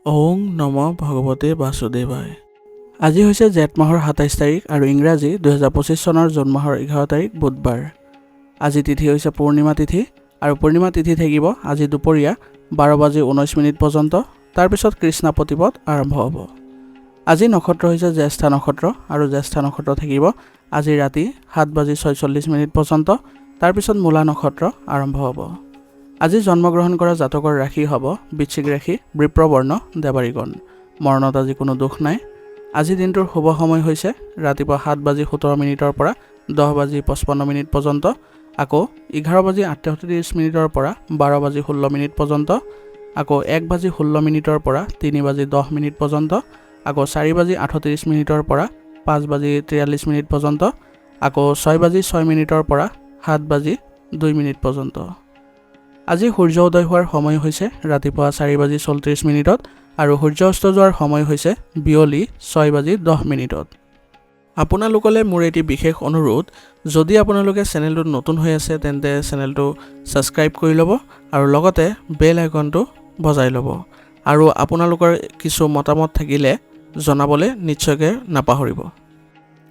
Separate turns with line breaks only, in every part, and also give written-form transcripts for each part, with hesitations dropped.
ওং নম ভগৱতে বাসুদেৱায়। আজি হৈছে জেঠ মাহৰ ২৭ তাৰিখ আৰু ইংৰাজী ২০২৫ চনৰ জুন মাহৰ ১১ তাৰিখ বুধবাৰ। আজি তিথি হৈছে পূৰ্ণিমা তিথি আৰু পূৰ্ণিমা তিথি থাকিব আজি দুপৰীয়া ১২:১৯ পৰ্যন্ত। তাৰপিছত কৃষ্ণা প্ৰতিপদ আৰম্ভ হ'ব। আজি নক্ষত্ৰ হৈছে জ্যেষ্ঠা নক্ষত্ৰ আৰু জ্যেষ্ঠা নক্ষত্ৰ থাকিব আজি ৰাতি ৭:৪৬ পৰ্যন্ত। তাৰপিছত মূলা নক্ষত্ৰ আৰম্ভ হ'ব। আজি জন্মগ্ৰহণ কৰা জাতকৰ ৰাশি হ'ব বৃশ্চিক ৰাশি, বৃপ্ৰবৰ্ণ, দেৱাৰীগণ। মৰণত আজি কোনো দুখ নাই। আজি দিনটোৰ শুভ সময় হৈছে ৰাতিপুৱা ৭:১৭ পৰা 10:৫৫ পৰ্যন্ত, আকৌ 11:৩৮ পৰা 12:১৬ পৰ্যন্ত, আকৌ 1:১৬ পৰা 3:১০ পৰ্যন্ত, আকৌ 4:৩৮ পৰা 5:৪৩ পৰ্যন্ত, আকৌ 6:06 পৰা 7:02 পৰ্যন্ত। আজি সূৰ্য উদয় হোৱাৰ সময় হৈছে ৰাতিপুৱা 4:৩৪ আৰু সূৰ্য অস্ত যোৱাৰ সময় হৈছে বিয়লি 6:10। আপোনালোকলৈ মোৰ এটি বিশেষ অনুৰোধ, যদি আপোনালোকে চেনেলটোত নতুন হৈ আছে তেন্তে চেনেলটো ছাবস্ক্ৰাইব কৰি ল'ব আৰু লগতে বেল আইকনটো বজাই ল'ব। আৰু আপোনালোকৰ কিছু মতামত থাকিলে জনাবলৈ নিশ্চয়কৈ নাপাহৰিব।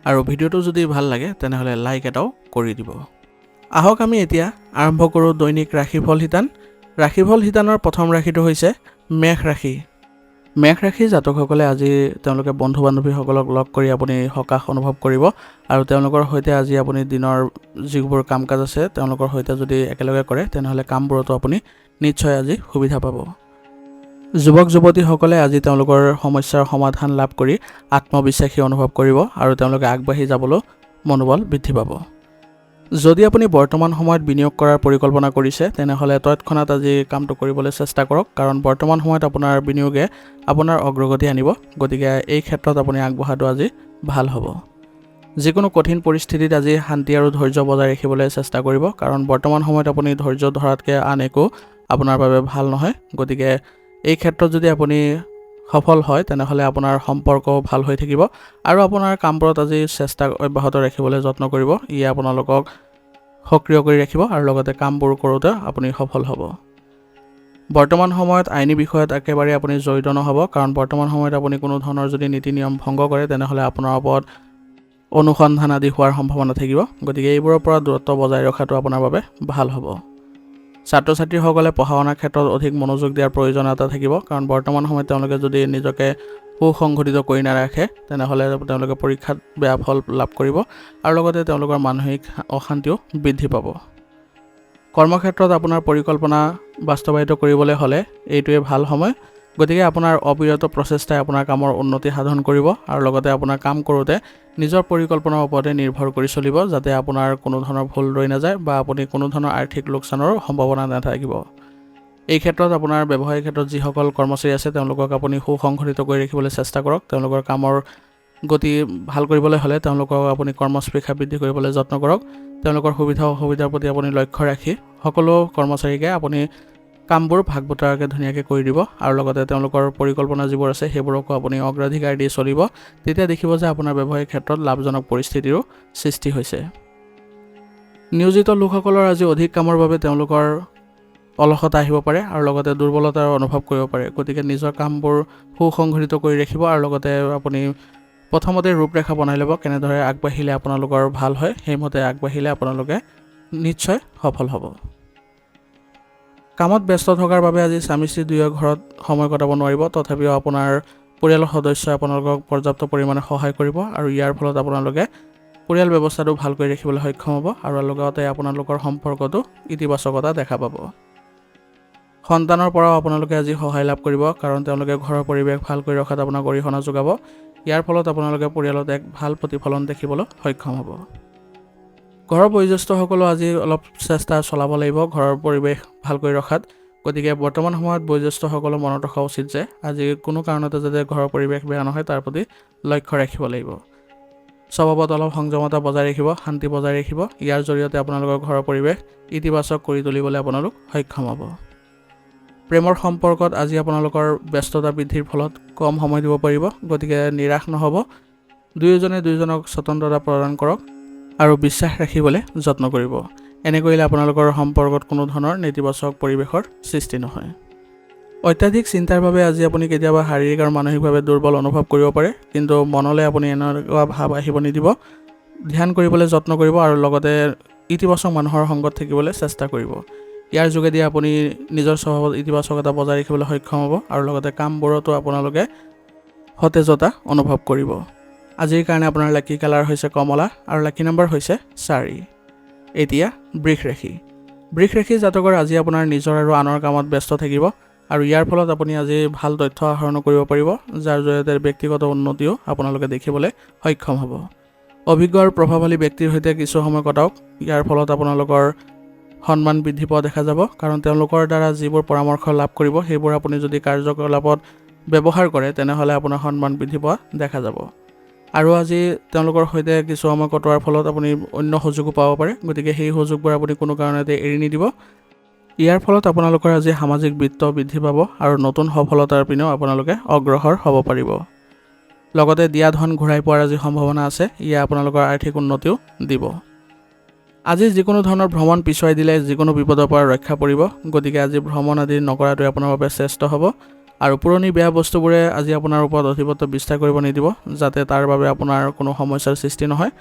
আৰু ভিডিঅ'টো যদি ভাল লাগে তেনেহ'লে লাইক এটাও কৰি দিব। আহক আমি এতিয়া আৰম্ভ কৰোঁ দৈনিক ৰাশিফল শিতান। ৰাশিফল শিতানৰ প্ৰথম ৰাশিটো হৈছে মেষ ৰাশি। মেষ ৰাশিৰ জাতকসকলে আজি তেওঁলোকে বন্ধু বান্ধৱীসকলক লগ কৰি আপুনি সকাহ অনুভৱ কৰিব আৰু তেওঁলোকৰ সৈতে আজি আপুনি দিনৰ যিবোৰ কাম কাজ আছে তেওঁলোকৰ সৈতে যদি একেলগে কৰে তেনেহ'লে কামবোৰতো আপুনি নিশ্চয় আজি সুবিধা পাব। যুৱক যুৱতীসকলে আজি তেওঁলোকৰ সমস্যাৰ সমাধান লাভ কৰি আত্মবিশ্বাসী অনুভৱ কৰিব আৰু তেওঁলোকে আগবাঢ়ি যাবলৈ মনোবল বৃদ্ধি পাব। যদি আপুনি বৰ্তমান সময়ত বিনিয়োগ কৰাৰ পৰিকল্পনা কৰিছে তেনেহ'লে তৎক্ষণাত আজি কামটো কৰিবলৈ চেষ্টা কৰক, কাৰণ বৰ্তমান সময়ত আপোনাৰ বিনিয়োগে আপোনাৰ অগ্ৰগতি আনিব। গতিকে এই ক্ষেত্ৰত আপুনি আগবঢ়াটো আজি ভাল হ'ব। যিকোনো কঠিন পৰিস্থিতিত আজি শান্তি আৰু ধৈৰ্য বজাই ৰাখিবলৈ চেষ্টা কৰিব, কাৰণ বৰ্তমান সময়ত আপুনি ধৈৰ্য ধৰাতকৈ আন একো আপোনাৰ বাবে ভাল নহয়। গতিকে এই ক্ষেত্ৰত যদি আপুনি সফল হয় তেনেহ'লে আপোনাৰ সম্পৰ্ক ভাল হৈ থাকিব আৰু আপোনাৰ কামবোৰত আজি চেষ্টা অব্যাহত ৰাখিবলৈ যত্ন কৰিব। ইয়ে আপোনালোকক সক্ৰিয় কৰি ৰাখিব আৰু লগতে কামবোৰ কৰোঁতে আপুনি সফল হ'ব। বৰ্তমান সময়ত আইনী বিষয়ত একেবাৰে আপুনি জড়িত নহ'ব, কাৰণ বৰ্তমান সময়ত আপুনি কোনো ধৰণৰ যদি নীতি নিয়ম ভংগ কৰে তেনেহ'লে আপোনাৰ ওপৰত অনুসন্ধান আদি হোৱাৰ সম্ভাৱনা থাকিব। গতিকে এইবোৰৰ পৰা দূৰত্ব বজাই ৰখাটো আপোনাৰ বাবে ভাল হ'ব। ছাত্ৰ ছাত্ৰীসকলে পঢ়া শুনাৰ ক্ষেত্ৰত অধিক মনোযোগ দিয়াৰ প্ৰয়োজনীয়তা থাকিব, কাৰণ বৰ্তমান সময়ত তেওঁলোকে যদি নিজকে সুসংগঠিত কৰি নাৰাখে তেনেহ'লে তেওঁলোকে পৰীক্ষাত বেয়া ফল লাভ কৰিব আৰু লগতে তেওঁলোকৰ মানসিক অশান্তিও বৃদ্ধি পাব। কৰ্মক্ষেত্ৰত আপোনাৰ পৰিকল্পনা বাস্তৱায়িত কৰিবলৈ হ'লে এইটোৱে ভাল সময়। গতিকে আপোনাৰ অবিৰত প্ৰচেষ্টাই আপোনাৰ কামৰ উন্নতি সাধন কৰিব আৰু লগতে আপোনাৰ কাম কৰোঁতে নিজৰ পৰিকল্পনাৰ ওপৰতে নিৰ্ভৰ কৰি চলিব, যাতে আপোনাৰ কোনো ধৰণৰ ভুল ৰৈ নাযায় বা আপুনি কোনো ধৰণৰ আৰ্থিক লোকচানৰ সম্ভাৱনা নাথাকিব। এই ক্ষেত্ৰত আপোনাৰ ব্যৱসায়িক ক্ষেত্ৰত যিসকল কৰ্মচাৰী আছে তেওঁলোকক আপুনি সুসংগঠিত কৰি ৰাখিবলৈ চেষ্টা কৰক। তেওঁলোকৰ কামৰ গতি ভাল কৰিবলৈ হ'লে তেওঁলোকক আপুনি কৰ্মস্পৃহা বৃদ্ধি কৰিবলৈ যত্ন কৰক। তেওঁলোকৰ সুবিধা অসুবিধাৰ প্ৰতি আপুনি লক্ষ্য ৰাখি সকলো কৰ্মচাৰীকে আপুনি কামবোৰ ভাগ বতৰাকৈ ধুনীয়াকৈ কৰি দিব আৰু লগতে তেওঁলোকৰ পৰিকল্পনা যিবোৰ আছে সেইবোৰকো আপুনি অগ্ৰাধিকাৰ দি চলিব। তেতিয়া দেখিব যে আপোনাৰ ব্যৱসায়িক ক্ষেত্ৰত লাভজনক পৰিস্থিতিৰো সৃষ্টি হৈছে। নিয়োজিত লোকসকলৰ আজি অধিক কামৰ বাবে তেওঁলোকৰ অলসতা আহিব পাৰে আৰু লগতে দুৰ্বলতাৰ অনুভৱ কৰিব পাৰে। গতিকে নিজৰ কামবোৰ সুসংগঠিত কৰি ৰাখিব আৰু লগতে আপুনি প্ৰথমতে ৰূপৰেখা বনাই ল'ব, কেনেদৰে আগবাঢ়িলে আপোনালোকৰ ভাল হয়, সেইমতে আগবাঢ়িলে আপোনালোকে নিশ্চয় সফল হ'ব। কামত ব্যস্ত থকাৰ বাবে আজি স্বামী স্ত্ৰী দুয়ো ঘৰত সময় কটাব নোৱাৰিব, তথাপিও আপোনাৰ পৰিয়ালৰ সদস্যই আপোনালোকক পৰ্যাপ্ত পৰিমাণে সহায় কৰিব আৰু ইয়াৰ ফলত আপোনালোকে পৰিয়াল ব্যৱস্থাটো ভাল কৰি ৰাখিবলৈ সক্ষম হ'ব আৰু লগতে আপোনালোকৰ সম্পৰ্কটো ইতিবাচকতা দেখা পাব। সন্তানৰ পৰাও আপোনালোকে আজি সহায় লাভ কৰিব, কাৰণ তেওঁলোকে ঘৰৰ পৰিৱেশ ভাল কৰি ৰখাত আপোনাক অৰিহণা যোগাব। ইয়াৰ ফলত আপোনালোকে পৰিয়ালত এক ভাল প্ৰতিফলন দেখিবলৈ সক্ষম হ'ব। ঘৰৰ বয়োজ্যেষ্ঠসকলেও আজি অলপ চেষ্টা চলাব লাগিব ঘৰৰ পৰিৱেশ ভাল কৰি ৰখাত। গতিকে বৰ্তমান সময়ত বয়োজ্যেষ্ঠসকলেও মনত ৰখা উচিত যে আজি কোনো কাৰণতে যাতে ঘৰৰ পৰিৱেশ বেয়া নহয় তাৰ প্ৰতি লক্ষ্য ৰাখিব লাগিব। স্বভাৱত অলপ সংযমতা বজাই ৰাখিব, শান্তি বজাই ৰাখিব। ইয়াৰ জৰিয়তে আপোনালোকৰ ঘৰৰ পৰিৱেশ ইতিবাচক কৰি তুলিবলৈ আপোনালোক সক্ষম হ'ব। প্ৰেমৰ সম্পৰ্কত আজি আপোনালোকৰ ব্যস্ততা বৃদ্ধিৰ ফলত কম সময় দিব পাৰিব। গতিকে নিৰাশ নহ'ব, দুয়োজনে দুয়োজনক স্বতন্ত্ৰতা প্ৰদান কৰক আৰু বিশ্বাস ৰাখিবলৈ যত্ন কৰিব। এনে কৰিলে আপোনালোকৰ সম্পৰ্কত কোনো ধৰণৰ নেতিবাচক পৰিৱেশৰ সৃষ্টি নহয়। অত্যাধিক চিন্তাৰ বাবে আজি আপুনি কেতিয়াবা শাৰীৰিক আৰু মানসিকভাৱে দুৰ্বল অনুভৱ কৰিব পাৰে, কিন্তু মনলৈ আপুনি এনেকুৱা ভাৱ আহিব নিদিব। ধ্যান কৰিবলৈ যত্ন কৰিব আৰু লগতে ইতিবাচক মানুহৰ সংগত থাকিবলৈ চেষ্টা কৰিব। ইয়াৰ যোগেদি আপুনি নিজৰ স্বভাৱত ইতিবাচকতা বজাই ৰাখিবলৈ সক্ষম হ'ব আৰু লগতে কামবোৰতো আপোনালোকে সতেজতা অনুভৱ কৰিব। আজিৰ কাৰণে আপোনাৰ লাকি কালাৰ হৈছে কমলা আৰু লাকি নম্বৰ হৈছে 4। এতিয়া বৃষ ৰাশি জাতকৰ আজি আপোনাৰ নিজৰ আৰু আনৰ কামত ব্যস্ত থাকিব আৰু ইয়াৰ ফলত আপুনি আজি ভাল তথ্য আহৰণ কৰিব পাৰিব, যাৰ জৰিয়তে ব্যক্তিগত উন্নতিও আপোনালোকে দেখিবলৈ সক্ষম হ'ব। অভিজ্ঞ আৰু প্ৰভাৱশালী ব্যক্তিৰ সৈতে কিছু সময় কটাওক। ইয়াৰ ফলত আপোনালোকৰ সন্মান বৃদ্ধি পোৱা দেখা যাব, কাৰণ তেওঁলোকৰ দ্বাৰা যিবোৰ পৰামৰ্শ লাভ কৰিব সেইবোৰ আপুনি যদি কাৰ্যকলাপত ব্যৱহাৰ কৰে তেনেহ'লে আপোনাৰ সন্মান বৃদ্ধি পোৱা দেখা যাব। আৰু আজি তেওঁলোকৰ সৈতে কিছু সময় কটোৱাৰ ফলত আপুনি অন্য সুযোগো পাব পাৰে, গতিকে সেই সুযোগবোৰ আপুনি কোনো কাৰণতে এৰি নিদিব। ইয়াৰ ফলত আপোনালোকৰ আজি সামাজিক বৃত্ত বৃদ্ধি পাব আৰু নতুন সফলতাৰ পিনেও আপোনালোকে অগ্ৰসৰ হ'ব পাৰিব। লগতে দিয়া ধন ঘূৰাই পোৱাৰ আজি সম্ভাৱনা আছে, ইয়ে আপোনালোকৰ আৰ্থিক উন্নতিও দিব। আজি যিকোনো ধৰণৰ ভ্ৰমণ পিছুৱাই দিলে যিকোনো বিপদৰ পৰা ৰক্ষা পৰিব, গতিকে আজি ভ্ৰমণ আদি নকৰাটোৱে আপোনাৰ বাবে শ্ৰেষ্ঠ হ'ব। আৰু পুৰণি বেয়া বস্তুবোৰে আজি আপোনাৰ ওপৰত অধিপত্য বিস্তাৰ কৰিব নিদিব, যাতে তাৰ বাবে আপোনাৰ কোনো সমস্যাৰ সৃষ্টি নহয়।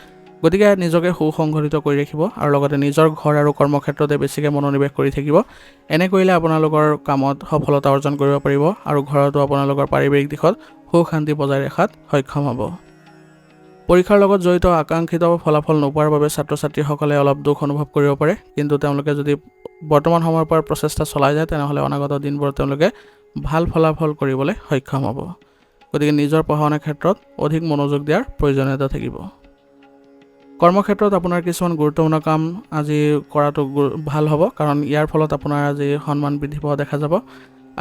গতিকে নিজকে সুসংগঠিত কৰি ৰাখিব আৰু লগতে নিজৰ ঘৰ আৰু কৰ্মক্ষেত্ৰতে বেছিকৈ মনোনিৱেশ কৰি থাকিব। এনে কৰিলে আপোনালোকৰ কামত সফলতা অৰ্জন কৰিব পাৰিব আৰু ঘৰতো আপোনালোকৰ পাৰিবাৰিক দিশত সুখ শান্তি বজাই ৰখাত সক্ষম হ'ব। পৰীক্ষাৰ লগত জড়িত আকাংক্ষিত ফলাফল নোপোৱাৰ বাবে ছাত্ৰ ছাত্ৰীসকলে অলপ দুখ অনুভৱ কৰিব পাৰে, কিন্তু তেওঁলোকে যদি বৰ্তমান সময়ৰ পৰা প্ৰচেষ্টা চলাই যায় তেনেহ'লে অনাগত দিনবোৰত তেওঁলোকে ভাল ফলাফল কৰিবলৈ সক্ষম হ'ব। গতিকে নিজৰ পঢ়া শুনাৰ ক্ষেত্ৰত অধিক মনোযোগ দিয়াৰ প্ৰয়োজনীয়তা থাকিব। কৰ্মক্ষেত্ৰত আপোনাৰ কিছুমান গুৰুত্বপূৰ্ণ কাম আজি কৰাটো ভাল হ'ব, কাৰণ ইয়াৰ ফলত আপোনাৰ আজি সন্মান বৃদ্ধি পোৱা দেখা যাব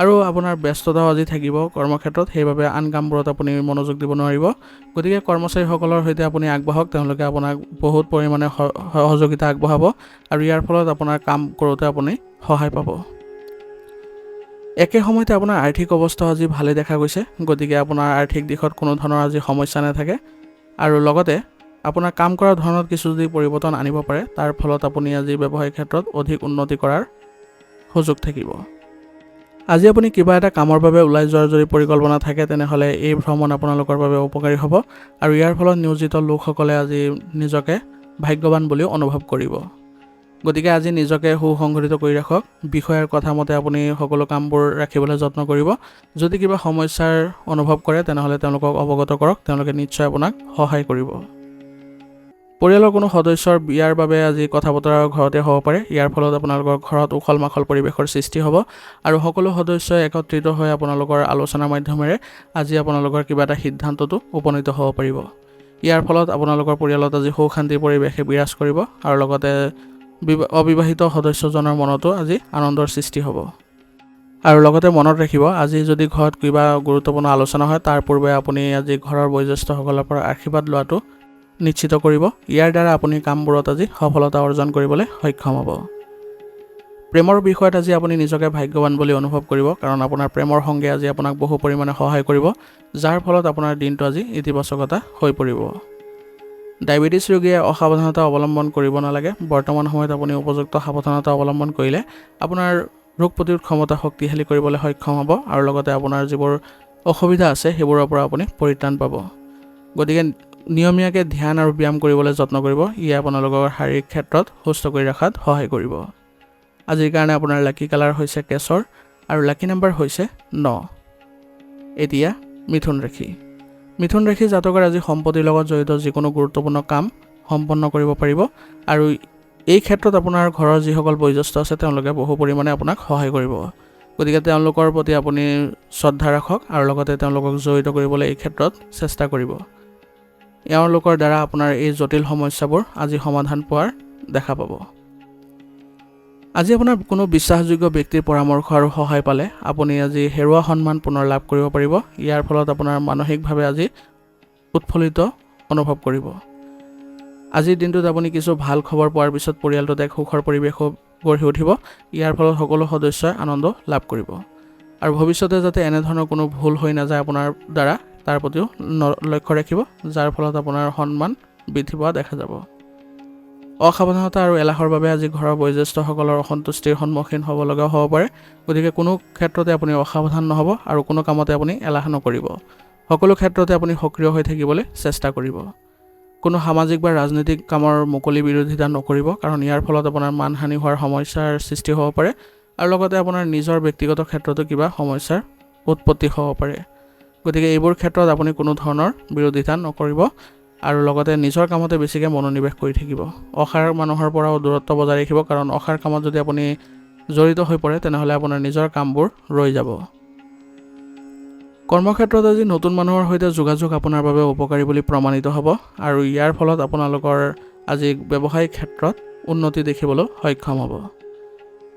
আৰু আপোনাৰ ব্যস্ততাও আজি থাকিব কৰ্মক্ষেত্ৰত, সেইবাবে আন কামবোৰত আপুনি মনোযোগ দিব নোৱাৰিব। গতিকে কৰ্মচাৰীসকলৰ সৈতে আপুনি আগবাঢ়ক, তেওঁলোকে আপোনাক বহুত পৰিমাণে সহযোগিতা আগবঢ়াব আৰু ইয়াৰ ফলত আপোনাৰ কাম কৰোঁতে আপুনি সহায় পাব। একে সময়তে আপোনাৰ আৰ্থিক অৱস্থা আজি ভালে দেখা গৈছে, গতিকে আপোনাৰ আৰ্থিক দিশত কোনো ধৰণৰ আজি সমস্যা নাথাকে আৰু লগতে আপোনাৰ কাম কৰাৰ ধৰণত কিছু যদি পৰিৱৰ্তন আনিব পাৰে, তাৰ ফলত আপুনি আজি ব্যৱসায়িক ক্ষেত্ৰত অধিক উন্নতি কৰাৰ সুযোগ থাকিব। আজি আপুনি কিবা এটা কামৰ বাবে ওলাই যোৱাৰ যদি পৰিকল্পনা থাকে তেনেহ'লে এই ভ্ৰমণ আপোনালোকৰ বাবে উপকাৰী হ'ব আৰু ইয়াৰ ফলত নিয়োজিত লোকসকলে আজি নিজকে ভাগ্যৱান বুলিও অনুভৱ কৰিব। গতিকে আজি নিজকে সুসংগঠিত কৰি ৰাখক। বিষয়াৰ কথা মতে আপুনি সকলো কামবোৰ ৰাখিবলৈ যত্ন কৰিব। যদি কিবা সমস্যাৰ অনুভৱ কৰে তেনেহ'লে তেওঁলোকক অৱগত কৰক, তেওঁলোকে নিশ্চয় আপোনাক সহায় কৰিব। পৰিয়ালৰ কোনো সদস্যৰ বিয়াৰ বাবে আজি কথা বতৰা ঘৰতে হ'ব পাৰে, ইয়াৰ ফলত আপোনালোকৰ ঘৰত উখল মাখল পৰিৱেশৰ সৃষ্টি হ'ব আৰু সকলো সদস্যই একত্ৰিত হৈ আপোনালোকৰ আলোচনাৰ মাধ্যমেৰে আজি আপোনালোকৰ কিবা এটা সিদ্ধান্ততো উপনীত হ'ব পাৰিব। ইয়াৰ ফলত আপোনালোকৰ পৰিয়ালত আজি সুখ শান্তিৰ পৰিৱেশে বিৰাজ কৰিব আৰু লগতে অবিবাহিত সদস্যজনৰ মনতো আজি আনন্দৰ সৃষ্টি হ'ব। আৰু লগতে মনত ৰাখিব, আজি যদি ঘৰত কিবা গুৰুত্বপূৰ্ণ আলোচনা হয় তাৰ পূৰ্বে আপুনি আজি ঘৰৰ বয়োজ্যেষ্ঠসকলৰ পৰা আশীৰ্বাদ লোৱাটো নিশ্চিত কৰিব। ইয়াৰ দ্বাৰা আপুনি কামবোৰত আজি সফলতা অৰ্জন কৰিবলৈ সক্ষম হ'ব। প্ৰেমৰ বিষয়ত আজি আপুনি নিজকে ভাগ্যৱান বুলি অনুভৱ কৰিব, কাৰণ আপোনাৰ প্ৰেমৰ সংগে আজি আপোনাক বহু পৰিমাণে সহায় কৰিব, যাৰ ফলত আপোনাৰ দিনটো আজি ইতিবাচকতা হৈ পৰিব। ডায়েবেটিছ ৰোগীয়ে অসাৱধানতা অৱলম্বন কৰিব নালাগে। বৰ্তমান সময়ত আপুনি উপযুক্ত সাৱধানতা অৱলম্বন কৰিলে আপোনাৰ ৰোগ প্ৰতিৰোধ ক্ষমতা শক্তিশালী কৰিবলৈ সক্ষম হ'ব আৰু লগতে আপোনাৰ যিবোৰ অসুবিধা আছে সেইবোৰৰ পৰা আপুনি পৰিত্ৰাণ পাব। গতিকে নিয়মীয়াকৈ ধ্যান আৰু ব্যায়াম কৰিবলৈ যত্ন কৰিব, ইয়ে আপোনালোকৰ শাৰীৰিক ক্ষেত্ৰত সুস্থ কৰি ৰখাত সহায় কৰিব। আজিৰ কাৰণে আপোনাৰ লাকি কালাৰ হৈছে কেশৰ আৰু লাকি নম্বৰ হৈছে 9। এতিয়া মিথুন ৰাশি জাতকৰ আজি সম্পত্তিৰ লগত জড়িত যিকোনো গুৰুত্বপূৰ্ণ কাম সম্পন্ন কৰিব পাৰিব আৰু এই ক্ষেত্ৰত আপোনাৰ ঘৰৰ যিসকল বয়োজ্যেষ্ঠ আছে তেওঁলোকে বহু পৰিমাণে আপোনাক সহায় কৰিব। গতিকে তেওঁলোকৰ প্ৰতি আপুনি শ্ৰদ্ধা ৰাখক আৰু লগতে তেওঁলোকক জড়িত কৰিবলৈ এই ক্ষেত্ৰত চেষ্টা কৰিব। এওঁলোকৰ দ্বাৰা আপোনাৰ এই জটিল সমস্যাবোৰ আজি সমাধান পোৱাৰ দেখা পাব। আজি আপোনাৰ কোনো বিশ্বাসযোগ্য ব্যক্তিৰ পৰামৰ্শ আৰু সহায় পালে আপুনি আজি হেৰুৱা সন্মান পুনৰ লাভ কৰিব পাৰিব। ইয়াৰ ফলত আপোনাৰ মানসিকভাৱে আজি উৎফুল্লিত অনুভৱ কৰিব। আজিৰ দিনটোত আপুনি কিছু ভাল খবৰ পোৱাৰ পিছত পৰিয়ালটোত এক সুখৰ পৰিৱেশো গঢ়ি উঠিব। ইয়াৰ ফলত সকলো সদস্যই আনন্দ লাভ কৰিব আৰু ভৱিষ্যতে যাতে এনেধৰণৰ কোনো ভুল হৈ নাযায় আপোনাৰ দ্বাৰা তাৰ প্ৰতিও লক্ষ্য ৰাখিব, যাৰ ফলত আপোনাৰ সন্মান বৃদ্ধি পোৱা দেখা যাব। অসাৱধানতা আৰু এলাহৰ বাবে আজি ঘৰৰ বয়োজ্যেষ্ঠসকলৰ অসন্তুষ্টিৰ সন্মুখীন হ'ব লগাও হ'ব পাৰে। গতিকে কোনো ক্ষেত্ৰতে আপুনি অসাৱধান নহ'ব আৰু কোনো কামতে আপুনি এলাহ নকৰিব। সকলো ক্ষেত্ৰতে আপুনি সক্ৰিয় হৈ থাকিবলৈ চেষ্টা কৰিব। কোনো সামাজিক বা ৰাজনৈতিক কামৰ মুকলি বিৰোধিতা নকৰিব, কাৰণ ইয়াৰ ফলত আপোনাৰ মানহানি হোৱাৰ সমস্যাৰ সৃষ্টি হ'ব পাৰে আৰু লগতে আপোনাৰ নিজৰ ব্যক্তিগত ক্ষেত্ৰতো কিবা সমস্যাৰ উৎপত্তি হ'ব পাৰে। গতিকে এইবোৰ ক্ষেত্ৰত আপুনি কোনো ধৰণৰ বিৰোধিতা নকৰিব আৰু লগতে নিজৰ কামতে বেছিকৈ মনোনিৱেশ কৰি থাকিব। অসাৰ মানুহৰ পৰাও দূৰত্ব বজাই ৰাখিব, কাৰণ অসাৰ কামত যদি আপুনি জড়িত হৈ পৰে তেনেহ'লে আপোনাৰ নিজৰ কামবোৰ ৰৈ যাব। কৰ্মক্ষেত্ৰত আজি নতুন মানুহৰ সৈতে যোগাযোগ আপোনাৰ বাবে উপকাৰী বুলি প্ৰমাণিত হ'ব আৰু ইয়াৰ ফলত আপোনালোকৰ আজি ব্যৱসায়িক ক্ষেত্ৰত উন্নতি দেখিবলৈ সক্ষম হ'ব।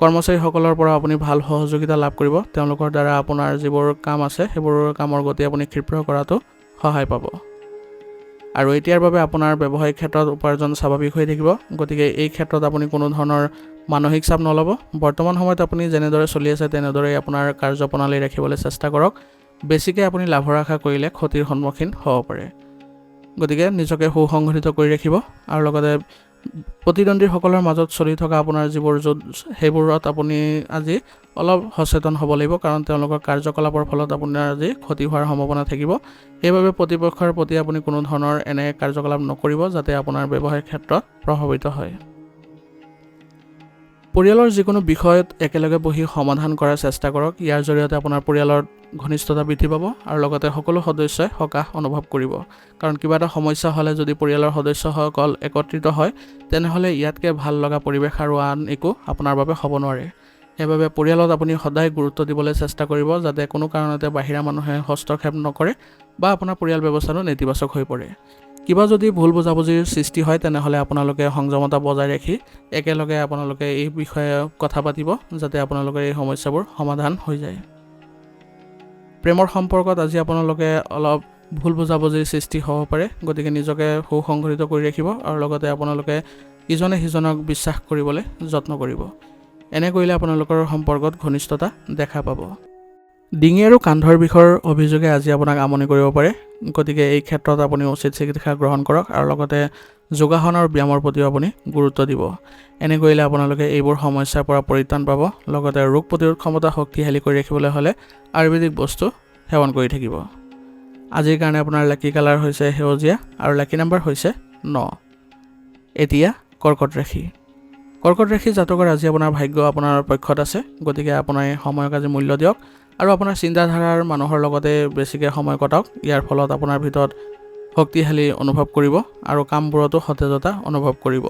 কৰ্মচাৰীসকলৰ পৰা আপুনি ভাল সহযোগিতা লাভ কৰিব। তেওঁলোকৰ দ্বাৰা আপোনাৰ যিবোৰ কাম আছে সেইবোৰ কামৰ গতি আপুনি ক্ষীপ্ৰ কৰাটো সহায় পাব আৰু এতিয়াৰ বাবে আপোনাৰ ব্যৱসায়িক ক্ষেত্ৰত উপাৰ্জন স্বাভাৱিক হৈ থাকিব। গতিকে এই ক্ষেত্ৰত আপুনি কোনো ধৰণৰ মানসিক চাপ নল'ব। বৰ্তমান সময়ত আপুনি যেনেদৰে চলি আছে তেনেদৰেই আপোনাৰ কাৰ্যপ্ৰণালী ৰাখিবলৈ চেষ্টা কৰক। বেছিকৈ আপুনি লাভৰ আশা কৰিলে ক্ষতিৰ সন্মুখীন হ'ব পাৰে। গতিকে নিজকে সুসংগঠিত কৰি ৰাখিব আৰু লগতে প্ৰতিদ্বন্দ্বীসকলৰ মাজত চলি থকা আপোনাৰ যিবোৰ যুদ্ধ সেইবোৰত আপুনি আজি অলপ সচেতন হ'ব লাগিব, কাৰণ তেওঁলোকৰ কাৰ্যকলাপৰ ফলত আপোনাৰ আজি ক্ষতি হোৱাৰ সম্ভাৱনা থাকিব। সেইবাবে প্ৰতিপক্ষৰ প্ৰতি আপুনি কোনো ধৰণৰ এনে কাৰ্যকলাপ নকৰিব যাতে আপোনাৰ ব্যৱসায়িক ক্ষেত্ৰত প্ৰভাৱিত হয়। পৰিয়ালৰ যিকোনো বিষয়ত একেলগে বহি সমাধান কৰাৰ চেষ্টা কৰক। ইয়াৰ জৰিয়তে আপোনাৰ পৰিয়ালৰ ঘনিষ্ঠতা বৃদ্ধি পাব আৰু লগতে সকলো সদস্যই সকাহ অনুভৱ কৰিব, কাৰণ কিবা এটা সমস্যা হ'লে যদি পৰিয়ালৰ সদস্যসকল একত্ৰিত হয় তেনেহ'লে ইয়াতকৈ ভাল লগা পৰিৱেশ আৰু আন একো আপোনাৰ বাবে হ'ব নোৱাৰে। সেইবাবে পৰিয়ালত আপুনি সদায় গুৰুত্ব দিবলৈ চেষ্টা কৰিব যাতে কোনো কাৰণতে বাহিৰা মানুহে হস্তক্ষেপ নকৰে বা আপোনাৰ পৰিয়াল ব্যৱস্থাটো নেতিবাচক হৈ পৰে। কিবা যদি ভুল বুজাবুজিৰ সৃষ্টি হয় তেনেহ'লে আপোনালোকে সংযমতা বজাই ৰাখি একেলগে আপোনালোকে এই বিষয়ে কথা পাতিব যাতে আপোনালোকৰ এই সমস্যাবোৰ সমাধান হৈ যায়। প্ৰেমৰ সম্পৰ্কত আজি আপোনালোকে অলপ ভুল বুজাবুজিৰ সৃষ্টি হ'ব পাৰে। গতিকে নিজকে সুসংগঠিত কৰি ৰাখিব আৰু লগতে আপোনালোকে ইজনে সিজনক বিশ্বাস কৰিবলৈ যত্ন কৰিব। এনে কৰিলে আপোনালোকৰ সম্পৰ্কত ঘনিষ্ঠতা দেখা পাব। ডিঙি আৰু কান্ধৰ বিষৰ অভিযোগে আজি আপোনাক আমনি কৰিব পাৰে। গতিকে এই ক্ষেত্ৰত আপুনি উচিত চিকিৎসা গ্ৰহণ কৰক আৰু লগতে যোগাসন আৰু ব্যায়ামৰ প্ৰতিও আপুনি গুৰুত্ব দিব। এনে কৰিলে আপোনালোকে এইবোৰ সমস্যাৰ পৰা পৰিত্ৰাণ পাব। লগতে ৰোগ প্ৰতিৰোধ ক্ষমতা শক্তিশালী কৰি ৰাখিবলৈ হ'লে আয়ুৰ্বেদিক বস্তু সেৱন কৰি থাকিব। আজিৰ কাৰণে আপোনাৰ লাকি কালাৰ হৈছে সেউজীয়া আৰু লাকি নাম্বাৰ হৈছে 9। এতিয়া কৰ্কট ৰাশি। কৰ্কট ৰাশি জাতকৰ আজি আপোনাৰ ভাগ্য আপোনাৰ পক্ষত আছে। গতিকে আপোনাৰ সময়ক আজি মূল্য দিয়ক আৰু আপোনাৰ চিন্তাধাৰাৰ মানুহৰ লগতে বেছিকৈ সময় কটাওক। ইয়াৰ ফলত আপোনাৰ ভিতৰত শক্তিশালী অনুভৱ কৰিব আৰু কামবোৰতো সতেজতা অনুভৱ কৰিব।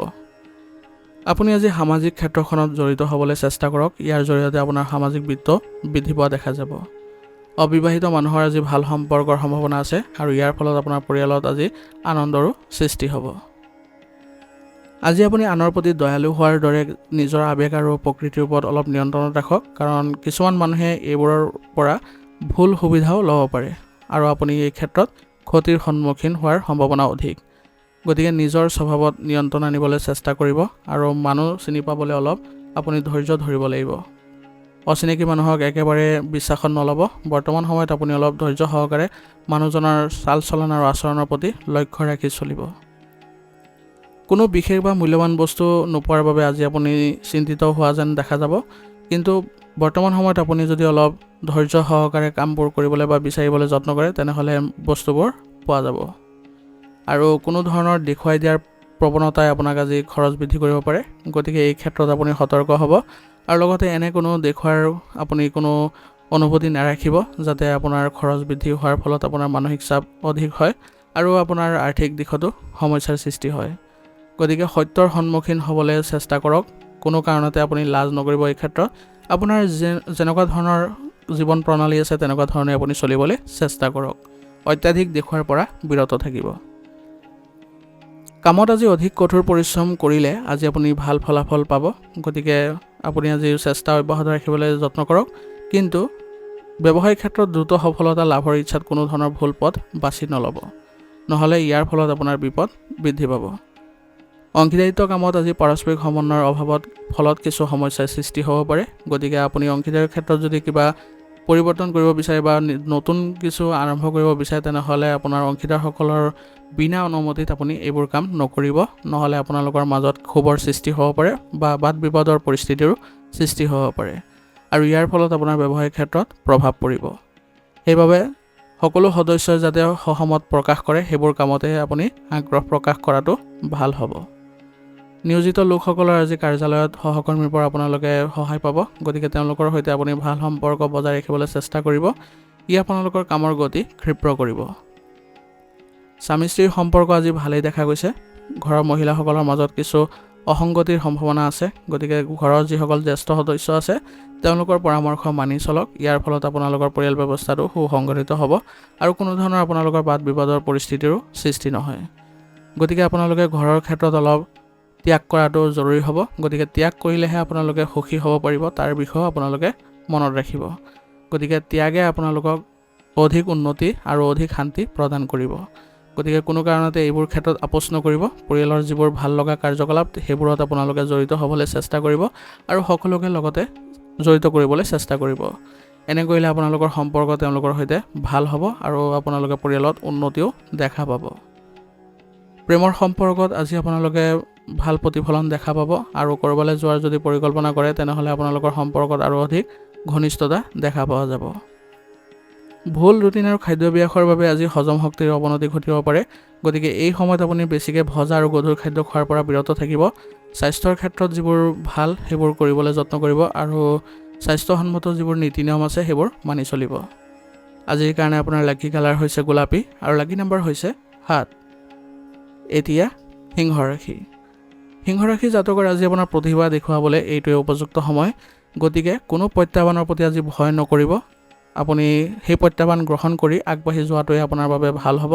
আপুনি আজি সামাজিক ক্ষেত্ৰখনত জড়িত হ'বলৈ চেষ্টা কৰক। ইয়াৰ জৰিয়তে আপোনাৰ সামাজিক বৃত্ত বৃদ্ধি পোৱা দেখা যাব। অবিবাহিত মানুহৰ আজি ভাল সম্পৰ্কৰ সম্ভাৱনা আছে আৰু ইয়াৰ ফলত আপোনাৰ পৰিয়ালত আজি আনন্দৰো সৃষ্টি হ'ব। আজি আপুনি আনৰ প্ৰতি দয়ালু হোৱাৰ দৰে নিজৰ আৱেগ আৰু প্ৰকৃতিৰ ওপৰত অলপ নিয়ন্ত্ৰণত ৰাখক, কাৰণ কিছুমান মানুহে এইবোৰৰ পৰা ভুল সুবিধাও ল'ব পাৰে আৰু আপুনি এই ক্ষেত্ৰত ক্ষতিৰ সন্মুখীন হোৱাৰ সম্ভাৱনা অধিক। গতিকে নিজৰ স্বভাৱত নিয়ন্ত্ৰণ আনিবলৈ চেষ্টা কৰিব আৰু মানুহ চিনি পাবলৈ অলপ আপুনি ধৈৰ্য ধৰিব লাগিব। অচিনাকি মানুহক একেবাৰে বিশ্বাসত নল'ব। বৰ্তমান সময়ত আপুনি অলপ ধৈৰ্য সহকাৰে মানুহজনৰ চাল চলন আৰু আচৰণৰ প্ৰতি লক্ষ্য ৰাখি চলিব। কোনো বিশেষ বা মূল্যৱান বস্তু নোপোৱাৰ বাবে আজি আপুনি চিন্তিত হোৱা যেন দেখা যাব, কিন্তু বৰ্তমান সময়ত আপুনি যদি অলপ ধৈৰ্য সহকাৰে কামবোৰ কৰিবলৈ বা বিচাৰিবলৈ যত্ন কৰে তেনেহ'লে বস্তুবোৰ পোৱা যাব। আৰু কোনো ধৰণৰ দেখুৱাই দিয়াৰ প্ৰৱণতাই আপোনাক আজি খৰচ বৃদ্ধি কৰিব পাৰে। গতিকে এই ক্ষেত্ৰত আপুনি সতৰ্ক হ'ব আৰু লগতে এনে কোনো দেখুৱাৰ আপুনি কোনো অনুভূতি নাৰাখিব যাতে আপোনাৰ খৰচ বৃদ্ধি হোৱাৰ ফলত আপোনাৰ মানসিক চাপ অধিক হয় আৰু আপোনাৰ আৰ্থিক দিশতো সমস্যাৰ সৃষ্টি হয়। গতিকে সত্যৰ সন্মুখীন হ'বলৈ চেষ্টা কৰক। কোনো কাৰণতে আপুনি লাজ নকৰিব। এই ক্ষেত্ৰত আপোনাৰ যেনেকুৱা ধৰণৰ জীৱন প্ৰণালী আছে তেনেকুৱা ধৰণে আপুনি চলিবলৈ চেষ্টা কৰক। অত্যাধিক দেখুৱাৰ পৰা বিৰত থাকিব। কামত আজি অধিক কঠোৰ পৰিশ্ৰম কৰিলে আজি আপুনি ভাল ফলাফল পাব। গতিকে আপুনি আজি চেষ্টা অব্যাহত ৰাখিবলৈ যত্ন কৰক, কিন্তু ব্যৱসায়িক ক্ষেত্ৰত দ্ৰুত সফলতা লাভৰ ইচ্ছাত কোনো ধৰণৰ ভুল পথ বাছি নল'ব, নহ'লে ইয়াৰ ফলত আপোনাৰ বিপদ বৃদ্ধি পাব। অংশীদাৰিত্ব কামত আজি পাৰস্পৰিক সমন্বয়ৰ অভাৱত ফলত কিছু সমস্যাৰ সৃষ্টি হ'ব পাৰে। গতিকে আপুনি অংশীদাৰীৰ ক্ষেত্ৰত যদি কিবা পৰিৱৰ্তন কৰিব বিচাৰে বা নতুন কিছু আৰম্ভ কৰিব বিচাৰে তেনেহ'লে আপোনাৰ অংশীদাৰসকলৰ বিনা অনুমতিত আপুনি এইবোৰ কাম নকৰিব, নহ'লে আপোনালোকৰ মাজত ক্ষোভৰ সৃষ্টি হ'ব পাৰে বা বাদ বিবাদৰ পৰিস্থিতিৰো সৃষ্টি হ'ব পাৰে আৰু ইয়াৰ ফলত আপোনাৰ ব্যৱসায়িক ক্ষেত্ৰত প্ৰভাৱ পৰিব। সেইবাবে সকলো সদস্যই যাতে সহমত প্ৰকাশ কৰে সেইবোৰ কামতে আপুনি আগ্ৰহ প্ৰকাশ কৰাটো ভাল হ'ব। নিয়োজিত লোকসকলৰ আজি কাৰ্যালয়ত সহকৰ্মীৰ পৰা আপোনালোকে সহায় পাব, গতিকে তেওঁলোকৰ সৈতে আপুনি ভাল সম্পৰ্ক বজাই ৰাখিবলৈ চেষ্টা কৰিব। ই আপোনালোকৰ কামৰ গতি ক্ষীপ্ৰ কৰিব। স্বামী স্ত্ৰীৰ সম্পৰ্ক আজি ভালেই দেখা গৈছে। ঘৰৰ মহিলাসকলৰ মাজত কিছু অসংগতিৰ সম্ভাৱনা আছে, গতিকে ঘৰৰ যিসকল জ্যেষ্ঠ সদস্য আছে তেওঁলোকৰ পৰামৰ্শ মানি চলক। ইয়াৰ ফলত আপোনালোকৰ পৰিয়াল ব্যৱস্থাটো সুসংগঠিত হ'ব আৰু কোনো ধৰণৰ আপোনালোকৰ বাদ বিবাদৰ পৰিস্থিতিৰো সৃষ্টি নহয়। গতিকে আপোনালোকে ঘৰৰ ক্ষেত্ৰত অলপ ত্যাগ কৰাটো জৰুৰী হ'ব, গতিকে ত্যাগ কৰিলেহে আপোনালোকে সুখী হ'ব পাৰিব, তাৰ বিষয়েও আপোনালোকে মনত ৰাখিব। গতিকে ত্যাগে আপোনালোকক অধিক উন্নতি আৰু অধিক শান্তি প্ৰদান কৰিব। গতিকে কোনো কাৰণতে এইবোৰ ক্ষেত্ৰত আপোচ নকৰিব। পৰিয়ালৰ যিবোৰ ভাল লগা কাৰ্যকলাপ সেইবোৰত আপোনালোকে জড়িত হ'বলৈ চেষ্টা কৰিব আৰু সকলোকে লগতে জড়িত কৰিবলৈ চেষ্টা কৰিব। এনে কৰিলে আপোনালোকৰ সম্পৰ্ক তেওঁলোকৰ সৈতে ভাল হ'ব আৰু আপোনালোকে পৰিয়ালত উন্নতিও দেখা পাব। প্ৰেমৰ সম্পৰ্কত আজি আপোনালোকে ভাল প্ৰতিফলন দেখা পাব আৰু ক'ৰবালৈ যোৱাৰ যদি পৰিকল্পনা কৰে তেনেহ'লে আপোনালোকৰ সম্পৰ্কত আৰু অধিক ঘনিষ্ঠতা দেখা পোৱা যাব। ভুল ৰুটিন আৰু খাদ্যাভ্যাসৰ বাবে আজি হজম শক্তিৰ অৱনতি ঘটিব পাৰে, গতিকে এই সময়ত আপুনি বেছিকৈ ভজা আৰু গধুৰ খাদ্য খোৱাৰ পৰা বিৰত থাকিব। স্বাস্থ্যৰ ক্ষেত্ৰত যিবোৰ ভাল সেইবোৰ কৰিবলৈ যত্ন কৰিব আৰু স্বাস্থ্যসন্মত যিবোৰ নীতি নিয়ম আছে সেইবোৰ মানি চলিব। আজিৰ কাৰণে আপোনাৰ লাকি কালাৰ হৈছে গোলাপী আৰু লাকি নম্বৰ হৈছে 7। এতিয়া সিংহ ৰাশি। সিংহ ৰাশি জাতকৰ আজি আপোনাৰ প্ৰতিভা দেখুৱাবলৈ এইটোৱে উপযুক্ত সময়, গতিকে কোনো প্ৰত্যাহ্বানৰ প্ৰতি আজি ভয় নকৰিব। আপুনি সেই প্ৰত্যাহ্বান গ্ৰহণ কৰি আগবাঢ়ি যোৱাটোৱে আপোনাৰ বাবে ভাল হ'ব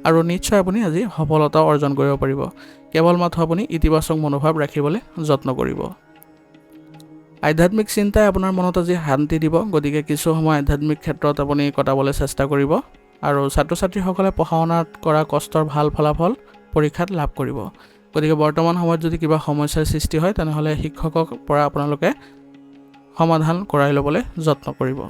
আৰু নিশ্চয় আপুনি আজি সফলতা অৰ্জন কৰিব পাৰিব। কেৱল মাত্ৰ আপুনি ইতিবাচক মনোভাৱ ৰাখিবলৈ যত্ন কৰিব। আধ্যাত্মিক চিন্তাই আপোনাৰ মনত আজি শান্তি দিব, গতিকে কিছু সময় আধ্যাত্মিক ক্ষেত্ৰত আপুনি কটাবলৈ চেষ্টা কৰিব আৰু ছাত্ৰ ছাত্ৰীসকলে পঢ়া শুনাত কৰা কষ্টৰ ভাল ফলাফল পৰীক্ষাত লাভ কৰিব। গতিকে বৰ্তমান সময়ত যদি কিবা সমস্যাৰ সৃষ্টি হয় তেনেহ'লে শিক্ষকৰ পৰা আপোনালোকে সমাধান কৰাই ল'বলৈ যত্ন কৰিব।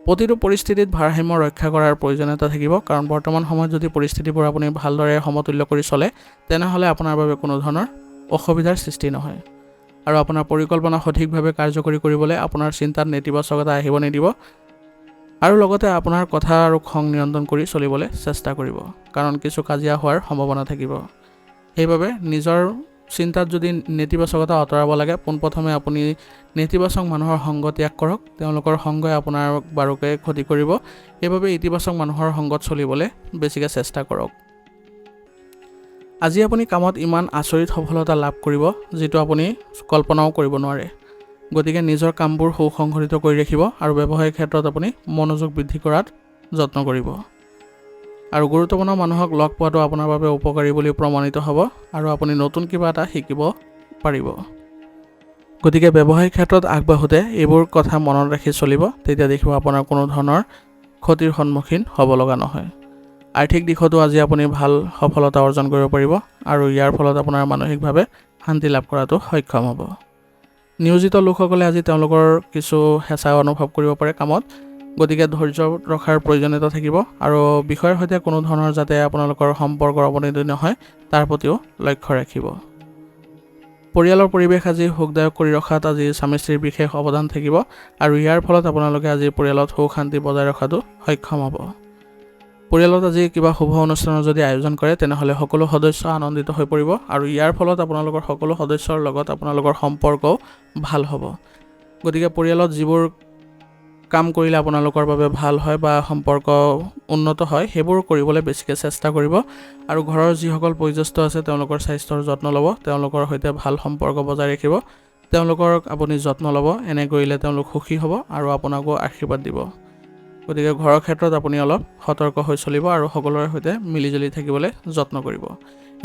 প্ৰতিটো পৰিস্থিতিত ভাৰসাম্য ৰক্ষা কৰাৰ প্ৰয়োজনীয়তা থাকিব, কাৰণ বৰ্তমান সময়ত যদি পৰিস্থিতিবোৰ আপুনি ভালদৰে সমতুল্য কৰি চলে তেনেহ'লে আপোনাৰ বাবে কোনো ধৰণৰ অসুবিধাৰ সৃষ্টি নহয় আৰু আপোনাৰ পৰিকল্পনা সঠিকভাৱে কাৰ্যকৰী কৰিবলৈ আপোনাৰ চিন্তাত নেতিবাচকতা আহিব নিদিব আৰু লগতে আপোনাৰ কথা আৰু খং নিয়ন্ত্ৰণ কৰি চলিবলৈ চেষ্টা কৰিব, কাৰণ কিছু কাজিয়া হোৱাৰ সম্ভাৱনা থাকিব। সেইবাবে নিজৰ চিন্তাত যদি নেতিবাচকতা আঁতৰাব লাগে পোনপ্ৰথমে আপুনি নেতিবাচক মানুহৰ সংগ ত্যাগ কৰক, তেওঁলোকৰ সংগই আপোনাৰ বাৰুকৈ ক্ষতি কৰিব। সেইবাবে ইতিবাচক মানুহৰ সংগত চলিবলৈ বেছিকৈ চেষ্টা কৰক। আজি আপুনি কামত ইমান আচৰিত সফলতা লাভ কৰিব যিটো আপুনি কল্পনাও কৰিব নোৱাৰে, গতিকে নিজৰ কামবোৰ সুসংগঠিত কৰি ৰাখিব আৰু ব্যৱসায়িক ক্ষেত্ৰত আপুনি মনোযোগ বৃদ্ধি কৰাত যত্ন কৰিব আৰু গুৰুত্বপূৰ্ণ মানুহক লগ পোৱাটো আপোনাৰ বাবে উপকাৰী বুলি প্ৰমাণিত হ'ব আৰু আপুনি নতুন কিবা এটা শিকিব পাৰিব। গতিকে ব্যৱসায়িক ক্ষেত্ৰত আগবাঢ়োতে এইবোৰ কথা মনত ৰাখি চলিব, তেতিয়া দেখিব আপোনাৰ কোনো ধৰণৰ ক্ষতিৰ সন্মুখীন হ'ব লগা নহয়। আৰ্থিক দিশতো আজি আপুনি ভাল সফলতা অৰ্জন কৰিব পাৰিব আৰু ইয়াৰ ফলত আপোনাৰ মানসিকভাৱে শান্তি লাভ কৰাটো সক্ষম হ'ব। নিয়োজিত লোকসকলে আজি তেওঁলোকৰ কিছু হেঁচা অনুভৱ কৰিব পাৰে কামত, গতিকে ধৈৰ্য ৰখাৰ প্ৰয়োজনীয়তা থাকিব আৰু বিষয়ৰ সৈতে কোনো ধৰণৰ যাতে আপোনালোকৰ সম্পৰ্কৰ অৱনতি নহয় তাৰ প্ৰতিও লক্ষ্য ৰাখিব। পৰিয়ালৰ পৰিৱেশ আজি সুখদায়ক কৰি ৰখাত আজি স্বামী স্ত্ৰীৰ বিশেষ অৱদান থাকিব আৰু ইয়াৰ ফলত আপোনালোকে আজি পৰিয়ালত সুখ শান্তি বজাই ৰখাটো সক্ষম হ'ব। পৰিয়ালত আজি কিবা শুভ অনুষ্ঠানৰ যদি আয়োজন কৰে তেনেহ'লে সকলো সদস্য আনন্দিত হৈ পৰিব আৰু ইয়াৰ ফলত আপোনালোকৰ সকলো সদস্যৰ লগত আপোনালোকৰ সম্পৰ্কও ভাল হ'ব। গতিকে পৰিয়ালত যিবোৰ কাম কৰিলে আপোনালোকৰ বাবে ভাল হয় বা সম্পৰ্ক উন্নত হয় সেইবোৰ কৰিবলৈ বেছিকৈ চেষ্টা কৰিব আৰু ঘৰৰ যিসকল বয়োজ্যেষ্ঠ আছে তেওঁলোকৰ স্বাস্থ্যৰ যত্ন ল'ব, তেওঁলোকৰ সৈতে ভাল সম্পৰ্ক বজাই ৰাখিব, তেওঁলোকৰ আপুনি যত্ন ল'ব। এনে কৰিলে তেওঁলোক সুখী হ'ব আৰু আপোনাকো আশীৰ্বাদ দিব। গতিকে ঘৰৰ ক্ষেত্ৰত আপুনি অলপ সতৰ্ক হৈ চলিব আৰু সকলোৰে সৈতে মিলিজুলি থাকিবলৈ যত্ন কৰিব।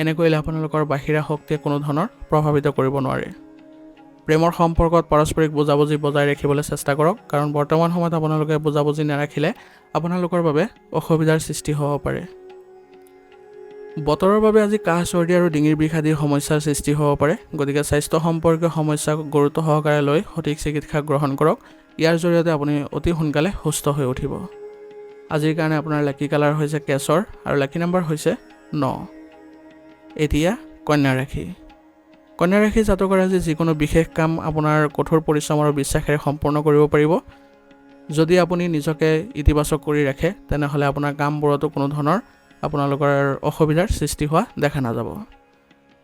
এনে কৰিলে আপোনালোকৰ বাহিৰা শক্তিয়ে কোনো ধৰণৰ প্ৰভাৱিত কৰিব নোৱাৰে। প্ৰেমৰ সম্পৰ্কত পাৰস্পৰিক বুজাবুজি বজাই ৰাখিবলৈ চেষ্টা কৰক, কাৰণ বৰ্তমান সময়ত আপোনালোকে বুজাবুজি নাৰাখিলে আপোনালোকৰ বাবে অসুবিধাৰ সৃষ্টি হ'ব পাৰে। বতৰৰ বাবে আজি কাহ চৰ্দি আৰু ডিঙিৰ বিষ আদি সমস্যাৰ সৃষ্টি হ'ব পাৰে, গতিকে স্বাস্থ্য সম্পৰ্কীয় সমস্যাক গুৰুত্ব সহকাৰে লৈ সঠিক চিকিৎসা গ্ৰহণ কৰক। ইয়াৰ জৰিয়তে আপুনি অতি সোনকালে সুস্থ হৈ উঠিব। আজিৰ কাৰণে আপোনাৰ লাকি কালাৰ হৈছে কেশৰ আৰু লাকি নম্বৰ হৈছে 9। এতিয়া কন্যা ৰাশি। কন্যা ৰাশি জাতকৰ আজি যিকোনো বিশেষ কাম আপোনাৰ কঠোৰ পৰিশ্ৰম আৰু বিশ্বাসেৰে সম্পূৰ্ণ কৰিব পাৰিব। যদি আপুনি নিজকে ইতিবাচক কৰি ৰাখে তেনেহ'লে আপোনাৰ কামবোৰতো কোনো ধৰণৰ আপোনালোকৰ অসুবিধাৰ সৃষ্টি হোৱা দেখা নাযাব।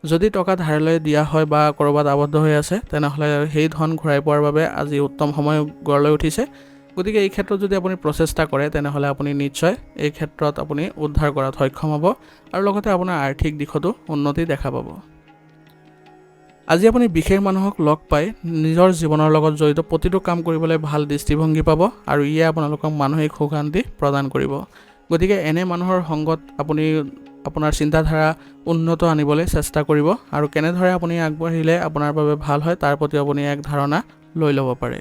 যদি টকা ধাৰলৈ দিয়া হয় বা ক'ৰবাত আবদ্ধ হৈ আছে তেনেহ'লে সেই ধন ঘূৰাই পোৱাৰ বাবে আজি উত্তম সময় গঢ় লৈ উঠিছে। গতিকে এই ক্ষেত্ৰত যদি আপুনি প্ৰচেষ্টা কৰে তেনেহ'লে আপুনি নিশ্চয় এই ক্ষেত্ৰত আপুনি উদ্ধাৰ কৰাত সক্ষম হ'ব আৰু লগতে আপোনাৰ আৰ্থিক দিশতো উন্নতি দেখা পাব। আজি আপুনি বিশেষ মানুহক লগ পাই নিজৰ জীৱনৰ লগত জড়িত প্ৰতিটো কাম কৰিবলৈ ভাল দৃষ্টিভংগী পাব আৰু ইয়ে আপোনালোকক মানসিক সুখ শান্তি প্ৰদান কৰিব। গতিকে এনে মানুহৰ সংগত আপুনি আপোনাৰ চিন্তাধাৰা উন্নত আনিবলৈ চেষ্টা কৰিব আৰু কেনেদৰে আপুনি আগবাঢ়িলে আপোনাৰ বাবে ভাল হয় তাৰ প্ৰতি আপুনি এক ধাৰণা লৈ ল'ব পাৰে।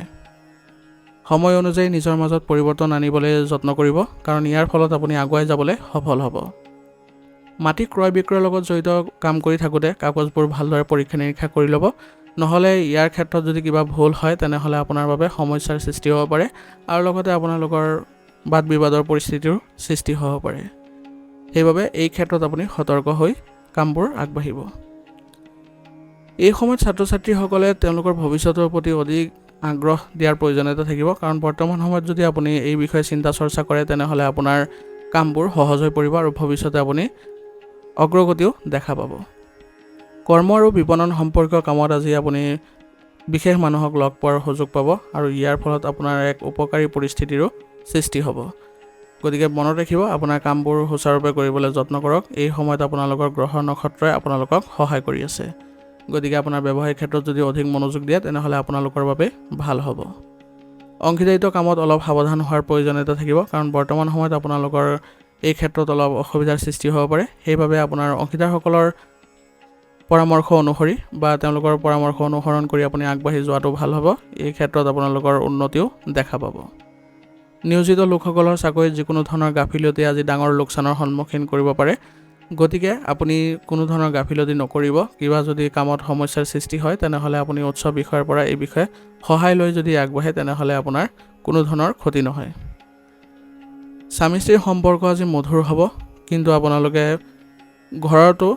সময় অনুযায়ী নিজৰ মাজত পৰিৱৰ্তন আনিবলৈ যত্ন কৰিব কাৰণ ইয়াৰ ফলত আপুনি আগুৱাই যাবলৈ সফল হ'ব। মাটি ক্ৰয় বিক্ৰয়ৰ লগত জড়িত কাম কৰি থাকোঁতে কাগজবোৰ ভালদৰে পৰীক্ষা নিৰীক্ষা কৰি ল'ব, নহ'লে ইয়াৰ ক্ষেত্ৰত যদি কিবা ভুল হয় তেনেহ'লে আপোনাৰ বাবে সমস্যাৰ সৃষ্টি হ'ব পাৰে আৰু লগতে আপোনালোকৰ বাদ বিবাদৰ পৰিস্থিতিৰ সৃষ্টি হ'ব পাৰে। সেইবাবে এই ক্ষেত্ৰত আপুনি সতৰ্ক হৈ কামবোৰ আগবাঢ়িব। এই সময়ত ছাত্ৰ ছাত্ৰীসকলে তেওঁলোকৰ ভৱিষ্যতৰ প্ৰতি অধিক আগ্ৰহ দিয়াৰ প্ৰয়োজনীয়তা থাকিব কাৰণ বৰ্তমান সময়ত যদি আপুনি এই বিষয়ে চিন্তা চৰ্চা কৰে তেনেহ'লে আপোনাৰ কামবোৰ সহজ হৈ পৰিব আৰু ভৱিষ্যতে আপুনি অগ্ৰগতিও দেখা পাব। কৰ্ম আৰু বিপণন সম্পৰ্কীয় কামত আজি আপুনি বিশেষ মানুহক লগ পোৱাৰ সুযোগ পাব আৰু ইয়াৰ ফলত আপোনাৰ এক উপকাৰী পৰিস্থিতিৰো সৃষ্টি হ'ব। গতিকে মনত ৰাখিব আপোনাৰ কামবোৰ সুচাৰুৰূপে কৰিবলৈ যত্ন কৰক। এই সময়ত আপোনালোকৰ গ্ৰহ নক্ষত্ৰই আপোনালোকক সহায় কৰি আছে। গতিকে আপোনাৰ ব্যৱসায়িক ক্ষেত্ৰত যদি অধিক মনোযোগ দিয়ে তেনেহ'লে আপোনালোকৰ বাবে ভাল হ'ব। অংশীদাৰিত্ব কামত অলপ সাৱধান হোৱাৰ প্ৰয়োজনীয়তা থাকিব কাৰণ বৰ্তমান সময়ত আপোনালোকৰ এই ক্ষেত্ৰত অলপ অসুবিধাৰ সৃষ্টি হ'ব পাৰে। সেইবাবে আপোনাৰ অংশীদাৰসকলৰ পৰামৰ্শ অনুসৰি বা তেওঁলোকৰ পৰামৰ্শ অনুসৰণ কৰি আপুনি আগবাঢ়ি যোৱাটো ভাল হ'ব। এই ক্ষেত্ৰত আপোনালোকৰ উন্নতিও দেখা পাব। নিয়োজিত লোকসকলৰ চাকৰিত যিকোনো ধৰণৰ গাফিলতি আজি ডাঙৰ লোকচানৰ সন্মুখীন কৰিব পাৰে। গতিকে আপুনি কোনো ধৰণৰ গাফিলতি নকৰিব। কিবা যদি কামত সমস্যাৰ সৃষ্টি হয় তেনেহ'লে আপুনি উচ্চ বিষয়ৰ পৰা এই বিষয়ে সহায় লৈ যদি আগবাঢ়ে তেনেহ'লে আপোনাৰ কোনো ধৰণৰ ক্ষতি নহয়। স্বামী স্ত্ৰীৰ সম্পৰ্ক আজি মধুৰ হ'ব, কিন্তু আপোনালোকে ঘৰতো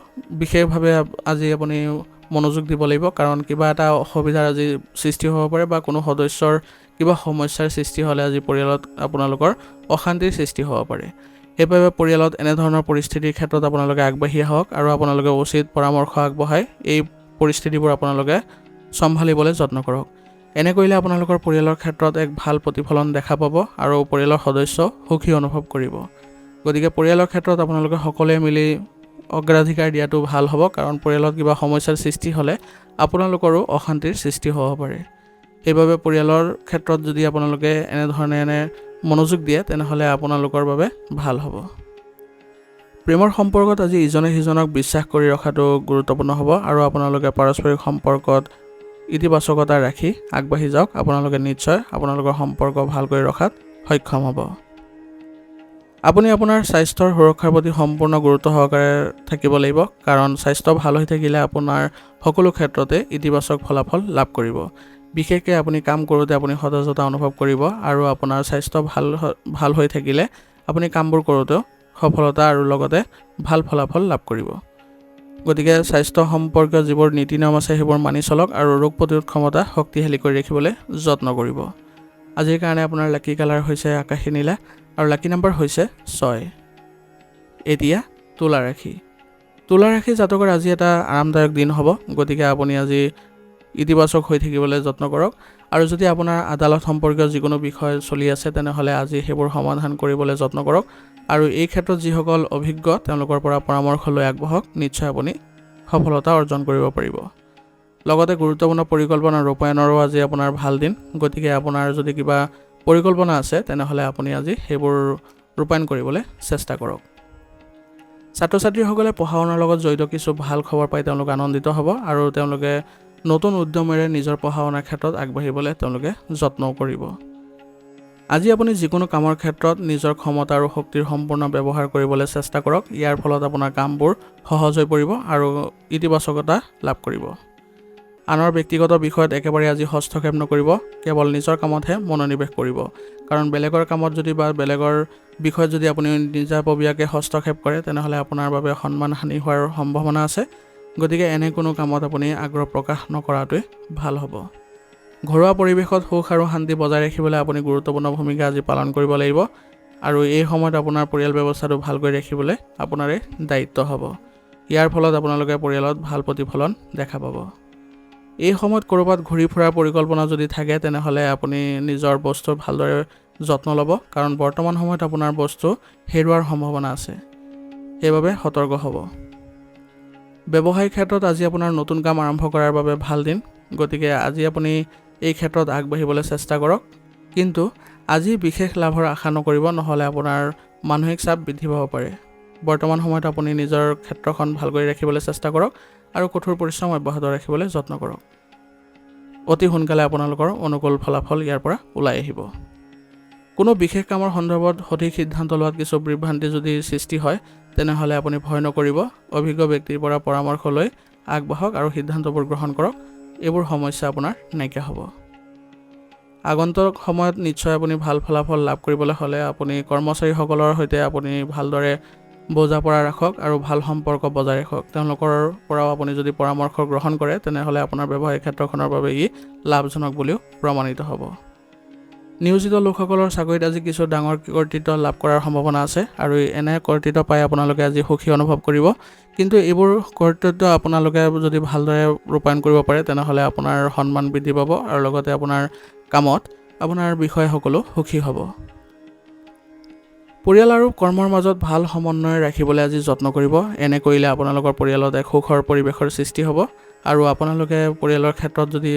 বিশেষভাৱে আজি আপুনি মনোযোগ দিব লাগিব কাৰণ কিবা এটা অসুবিধাৰ আজি সৃষ্টি হ'ব পাৰে বা কোনো সদস্যৰ কিবা সমস্যাৰ সৃষ্টি হ'লে আজি পৰিয়ালত আপোনালোকৰ অশান্তিৰ সৃষ্টি হ'ব পাৰে। সেইবাবে পৰিয়ালত এনেধৰণৰ পৰিস্থিতিৰ ক্ষেত্ৰত আপোনালোকে আগবাঢ়ি আহক আৰু আপোনালোকে উচিত পৰামৰ্শ আগবঢ়াই এই পৰিস্থিতিবোৰ আপোনালোকে চম্ভালিবলৈ যত্ন কৰক। এনে কৰিলে আপোনালোকৰ পৰিয়ালৰ ক্ষেত্ৰত এক ভাল প্ৰতিফলন দেখা পাব আৰু পৰিয়ালৰ সদস্য সুখী অনুভৱ কৰিব। গতিকে পৰিয়ালৰ ক্ষেত্ৰত আপোনালোকে সকলোৱে মিলি অগ্ৰাধিকাৰ দিয়াটো ভাল হ'ব কাৰণ পৰিয়ালত কিবা সমস্যাৰ সৃষ্টি হ'লে আপোনালোকৰো অশান্তিৰ সৃষ্টি হ'ব পাৰে। সেইবাবে পৰিয়ালৰ ক্ষেত্ৰত যদি আপোনালোকে এনেধৰণে মনোযোগ দিয়ে তেনেহ'লে আপোনালোকৰ বাবে ভাল হ'ব। প্ৰেমৰ সম্পৰ্কত আজি ইজনে সিজনক বিশ্বাস কৰি ৰখাটো গুৰুত্বপূৰ্ণ হ'ব আৰু আপোনালোকে পাৰস্পৰিক সম্পৰ্কত ইতিবাচকতা ৰাখি আগবাঢ়ি যাওক। আপোনালোকে নিশ্চয় আপোনালোকৰ সম্পৰ্ক ভালকৈ ৰখাত সক্ষম হ'ব। আপুনি আপোনাৰ স্বাস্থ্যৰ সুৰক্ষাৰ প্ৰতি সম্পূৰ্ণ গুৰুত্ব সহকাৰে থাকিব লাগিব কাৰণ স্বাস্থ্য ভাল হৈ থাকিলে আপোনাৰ সকলো ক্ষেত্ৰতে ইতিবাচক ফলাফল লাভ কৰিব। বিশেষকৈ আপুনি কাম কৰোঁতে আপুনি সতেজতা অনুভৱ কৰিব আৰু আপোনাৰ স্বাস্থ্য ভাল হৈ থাকিলে আপুনি কামবোৰ কৰোঁতেও সফলতা আৰু লগতে ভাল ফলাফল লাভ কৰিব। গতিকে স্বাস্থ্য সম্পৰ্কীয় যিবোৰ নীতি নিয়ম আছে সেইবোৰ মানি চলক আৰু ৰোগ প্ৰতিৰোধ ক্ষমতা শক্তিশালী কৰি ৰাখিবলৈ যত্ন কৰিব। আজিৰ কাৰণে আপোনাৰ লাকি কালাৰ হৈছে আকাশী নীলা আৰু লাকি নম্বৰ হৈছে 6। এতিয়া তুলা ৰাশি। তুলা ৰাশি জাতকৰ আজি এটা আৰামদায়ক দিন হ'ব। গতিকে আপুনি আজি ইতিবাচক হৈ থাকিবলৈ যত্ন কৰক আৰু যদি আপোনাৰ আদালত সম্পৰ্কীয় যিকোনো বিষয় চলি আছে তেনেহ'লে আজি সেইবোৰ সমাধান কৰিবলৈ যত্ন কৰক আৰু এই ক্ষেত্ৰত যিসকল অভিজ্ঞ তেওঁলোকৰ পৰা পৰামৰ্শ লৈ আগবাঢ়ক। নিশ্চয় আপুনি সফলতা অৰ্জন কৰিব পাৰিব। লগতে গুৰুত্বপূৰ্ণ পৰিকল্পনা ৰূপায়ণৰো আজি আপোনাৰ ভাল দিন। গতিকে আপোনাৰ যদি কিবা পৰিকল্পনা আছে তেনেহ'লে আপুনি আজি সেইবোৰ ৰূপায়ণ কৰিবলৈ চেষ্টা কৰক। ছাত্ৰ ছাত্ৰীসকলে পঢ়া শুনাৰ লগত জড়িত কিছু ভাল খবৰ পাই তেওঁলোক আনন্দিত হ'ব আৰু তেওঁলোকে নতুন উদ্যমেৰে নিজৰ পঢ়া শুনাৰ ক্ষেত্ৰত আগবাঢ়িবলৈ তেওঁলোকে যত্ন কৰিব। আজি আপুনি যিকোনো কামৰ ক্ষেত্ৰত নিজৰ ক্ষমতা আৰু শক্তিৰ সম্পূৰ্ণ ব্যৱহাৰ কৰিবলৈ চেষ্টা কৰক। ইয়াৰ ফলত আপোনাৰ কামবোৰ সহজ হৈ পৰিব আৰু ইতিবাচকতা লাভ কৰিব। আনৰ ব্যক্তিগত বিষয়ত একেবাৰে আজি হস্তক্ষেপ নকৰিব, কেৱল নিজৰ কামতহে মনোনিৱেশ কৰিব। কাৰণ বেলেগৰ কামত যদি বা বেলেগৰ বিষয়ত যদি আপুনি নিজাববীয়াকৈ হস্তক্ষেপ কৰে তেনেহ'লে আপোনাৰ বাবে সন্মানহানি হোৱাৰ সম্ভাৱনা আছে। গতিকে এনে কোনো কামত আপুনি আগ্ৰহ প্ৰকাশ নকৰাটোৱে ভাল হ'ব। ঘৰুৱা পৰিৱেশত সুখ আৰু শান্তি বজাই ৰাখিবলৈ আপুনি গুৰুত্বপূৰ্ণ ভূমিকা আজি পালন কৰিব লাগিব আৰু এই সময়ত আপোনাৰ পৰিয়াল ব্যৱস্থাটো ভালকৈ ৰাখিবলৈ আপোনাৰে দায়িত্ব হ'ব। ইয়াৰ ফলত আপোনালোকে পৰিয়ালত ভাল প্ৰতিফলন দেখা পাব। এই সময়ত ক'ৰবাত ঘূৰি ফুৰাৰ পৰিকল্পনা যদি থাকে তেনেহ'লে আপুনি নিজৰ বস্তুৰ ভালদৰে যত্ন ল'ব, কাৰণ বৰ্তমান সময়ত আপোনাৰ বস্তু হেৰুৱাৰ সম্ভাৱনা আছে, সেইবাবে সতৰ্ক হ'ব। ব্যৱসায়িক ক্ষেত্ৰত আজি আপোনাৰ নতুন কাম আৰম্ভ কৰাৰ বাবে ভাল দিন, গতিকে আজি আপুনি এই ক্ষেত্ৰত আগবাঢ়িবলৈ চেষ্টা কৰক। কিন্তু আজি বিশেষ লাভৰ আশা নকৰিব, নহ'লে আপোনাৰ মানসিক চাপ বৃদ্ধি পাব পাৰে। বৰ্তমান সময়ত আপুনি নিজৰ ক্ষেত্ৰখন ভালকৈ ৰাখিবলৈ চেষ্টা কৰক আৰু কঠোৰ পৰিশ্ৰম অব্যাহত ৰাখিবলৈ যত্ন কৰক। অতি সোনকালে আপোনালোকৰ অনুকূল ফলাফল ইয়াৰ পৰা ওলাই আহিব। কোনো বিশেষ কামৰ সন্দৰ্ভত সঠিক সিদ্ধান্ত লোৱাত কিছু বিভ্ৰান্তি যদি সৃষ্টি হয় তেনেহ'লে আপুনি ভয় নকৰিব, অভিজ্ঞ ব্যক্তিৰ পৰা পৰামৰ্শ লৈ আগবাঢ়ক আৰু সিদ্ধান্তবোৰ গ্ৰহণ কৰক। এইবোৰ সমস্যা আপোনাৰ নাইকিয়া হ'ব। আগন্তুক সময়ত নিশ্চয় আপুনি ভাল ফলাফল লাভ কৰিবলৈ হ'লে আপুনি কৰ্মচাৰীসকলৰ সৈতে আপুনি ভালদৰে বুজা-পৰা ৰাখক আৰু ভাল সম্পৰ্ক বজাই ৰাখক। তেওঁলোকৰ পৰাও আপুনি যদি পৰামৰ্শ গ্ৰহণ কৰে তেনেহ'লে আপোনাৰ ব্যৱসায়িক ক্ষেত্ৰখনৰ বাবে ই লাভজনক বুলিও প্ৰমাণিত হ'ব। নিয়োজিত লোকসকলৰ চাকৰিত আজি কিছু ডাঙৰ কৰ্তৃত্ব লাভ কৰাৰ সম্ভাৱনা আছে আৰু এনে কৰ্তৃত্ব পাই আপোনালোকে আজি সুখী অনুভৱ কৰিব। কিন্তু এইবোৰ কৰ্তৃত্ব আপোনালোকে যদি ভালদৰে ৰূপায়ণ কৰিব পাৰে তেনেহ'লে আপোনাৰ সন্মান বৃদ্ধি পাব আৰু লগতে আপোনাৰ কামত আপোনাৰ বিষয়াসকলো সুখী হ'ব। পৰিয়াল আৰু কৰ্মৰ মাজত ভাল সমন্বয় ৰাখিবলৈ আজি যত্ন কৰিব। এনে কৰিলে আপোনালোকৰ পৰিয়ালত এক সুখৰ পৰিৱেশৰ সৃষ্টি হ'ব আৰু আপোনালোকে পৰিয়ালৰ ক্ষেত্ৰত যদি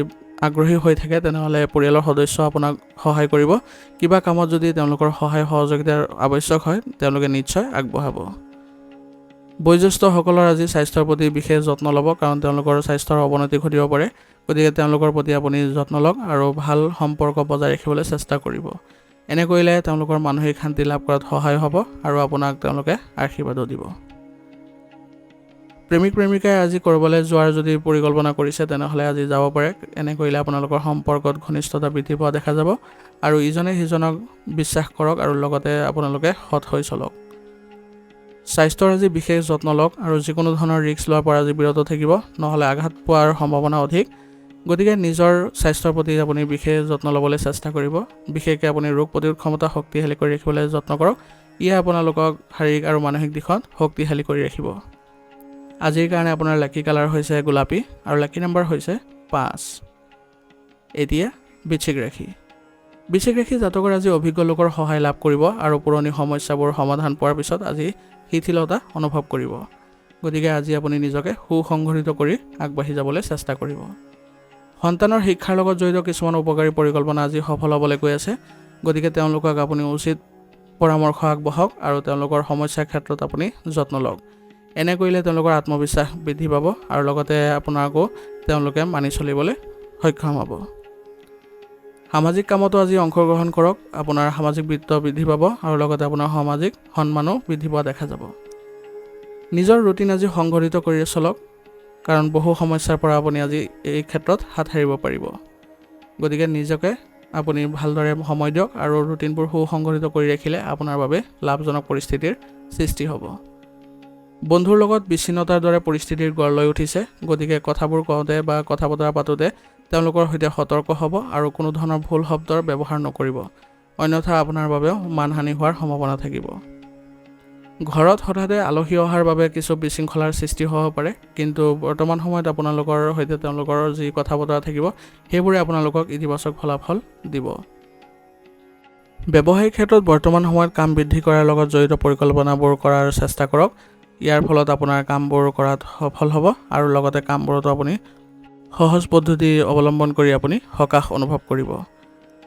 আগ্ৰহী হৈ থাকে তেনেহ'লে পৰিয়ালৰ সদস্য আপোনাক সহায় কৰিব। কিবা কামত যদি তেওঁলোকৰ সহায় সহযোগিতাৰ আৱশ্যক হয় তেওঁলোকে নিশ্চয় আগবঢ়াব। বয়োজ্যেষ্ঠসকলৰ আজি স্বাস্থ্যৰ প্ৰতি বিশেষ যত্ন ল'ব, কাৰণ তেওঁলোকৰ স্বাস্থ্যৰ অৱনতি ঘটিব পাৰে। গতিকে তেওঁলোকৰ প্ৰতি আপুনি যত্ন লওক আৰু ভাল সম্পৰ্ক বজাই ৰাখিবলৈ চেষ্টা কৰিব। এনে কৰিলে তেওঁলোকৰ মানসিক শান্তি লাভ কৰাত সহায় হ'ব আৰু আপোনাক তেওঁলোকে আশীৰ্বাদো দিব। প্ৰেমিক প্ৰেমিকাই আজি ক'ৰবালৈ যোৱাৰ যদি পৰিকল্পনা কৰিছে তেনেহ'লে আজি যাব পাৰে। এনে কৰিলে আপোনালোকৰ সম্পৰ্কত ঘনিষ্ঠতা বৃদ্ধি পোৱা দেখা যাব আৰু ইজনে সিজনক বিশ্বাস কৰক আৰু লগতে আপোনালোকে সৎ হৈ চলক। স্বাস্থ্যৰ আজি বিশেষ যত্ন লওক আৰু যিকোনো ধৰণৰ ৰিস্ক লোৱাৰ পৰা আজি বিৰত থাকিব, নহ'লে আঘাত পোৱাৰ সম্ভাৱনা অধিক। গতিকে নিজৰ স্বাস্থ্যৰ প্ৰতি আপুনি বিশেষ যত্ন ল'বলৈ চেষ্টা কৰিব। বিশেষকৈ আপুনি ৰোগ প্ৰতিৰোধ ক্ষমতা শক্তিশালী কৰি ৰাখিবলৈ যত্ন কৰক। ইয়ে আপোনালোকক শাৰীৰিক আৰু মানসিক দিশত শক্তিশালী কৰি ৰাখিব। আজিৰ কাৰণে আপোনাৰ লাকি কালাৰ হৈছে গোলাপী আৰু লাকি নম্বৰ হৈছে 5। এতিয়া বৃশ্চিক ৰাশি। বৃশ্চিক ৰাশি জাতকৰ আজি অভিজ্ঞ লোকৰ সহায় লাভ কৰিব আৰু পুৰণি সমস্যাবোৰ সমাধান পোৱাৰ পিছত আজি শিথিলতা অনুভৱ কৰিব। গতিকে আজি আপুনি নিজকে সুসংগঠিত কৰি আগবাঢ়ি যাবলৈ চেষ্টা কৰিব। সন্তানৰ শিক্ষাৰ লগত জড়িত কিছুমান উপকাৰী পৰিকল্পনা আজি সফল হ'বলৈ গৈ আছে। গতিকে তেওঁলোকক আপুনি উচিত পৰামৰ্শ আগবঢ়াওক আৰু তেওঁলোকৰ সমস্যাৰ ক্ষেত্ৰত আপুনি যত্ন লওক। এনে কৰিলে তেওঁলোকৰ আত্মবিশ্বাস বৃদ্ধি পাব আৰু লগতে আপোনাকো তেওঁলোকে মানি চলিবলৈ সক্ষম হ'ব। সামাজিক কামতো আজি অংশগ্ৰহণ কৰক। আপোনাৰ সামাজিক বৃত্ত বৃদ্ধি পাব আৰু লগতে আপোনাৰ সামাজিক সন্মানো বৃদ্ধি পোৱা দেখা যাব। নিজৰ ৰুটিন আজি সংগঠিত কৰি চলক, কাৰণ বহু সমস্যাৰ পৰা আপুনি আজি এই ক্ষেত্ৰত হাত সাৰিব পাৰিব। গতিকে নিজকে আপুনি ভালদৰে সময় দিয়ক আৰু ৰুটিনবোৰ সুসংগঠিত কৰি ৰাখিলে আপোনাৰ বাবে লাভজনক পৰিস্থিতিৰ সৃষ্টি হ'ব। বন্ধুৰ লগত বিচ্ছিন্নতাৰ দৰে পৰিস্থিতিৰ গঢ় লৈ উঠিছে। গতিকে কথাবোৰ কওঁতে বা কথা বতৰা পাতোঁতে তেওঁলোকৰ সৈতে সতৰ্ক হ'ব আৰু কোনো ধৰণৰ ভুল শব্দৰ ব্যৱহাৰ নকৰিব, অন্যথা আপোনাৰ বাবেও মানহানি হোৱাৰ সম্ভাৱনা থাকিব। ঘৰত হঠাতে আলহী অহাৰ বাবে কিছু বিশৃংখলাৰ সৃষ্টি হ'ব পাৰে, কিন্তু বৰ্তমান সময়ত আপোনালোকৰ সৈতে তেওঁলোকৰ যি কথা বতৰা থাকিব সেইবোৰে আপোনালোকক ইতিবাচক ফলাফল দিব। ব্যৱসায়িক ক্ষেত্ৰত বৰ্তমান সময়ত কাম বৃদ্ধি কৰাৰ লগত জড়িত পৰিকল্পনাবোৰ কৰাৰ চেষ্টা কৰক। ইয়াৰ ফলত আপোনাৰ কামবোৰ কৰাত সফল হ'ব আৰু লগতে কামবোৰতো আপুনি সহজ পদ্ধতি অৱলম্বন কৰি আপুনি সকাহ অনুভৱ কৰিব।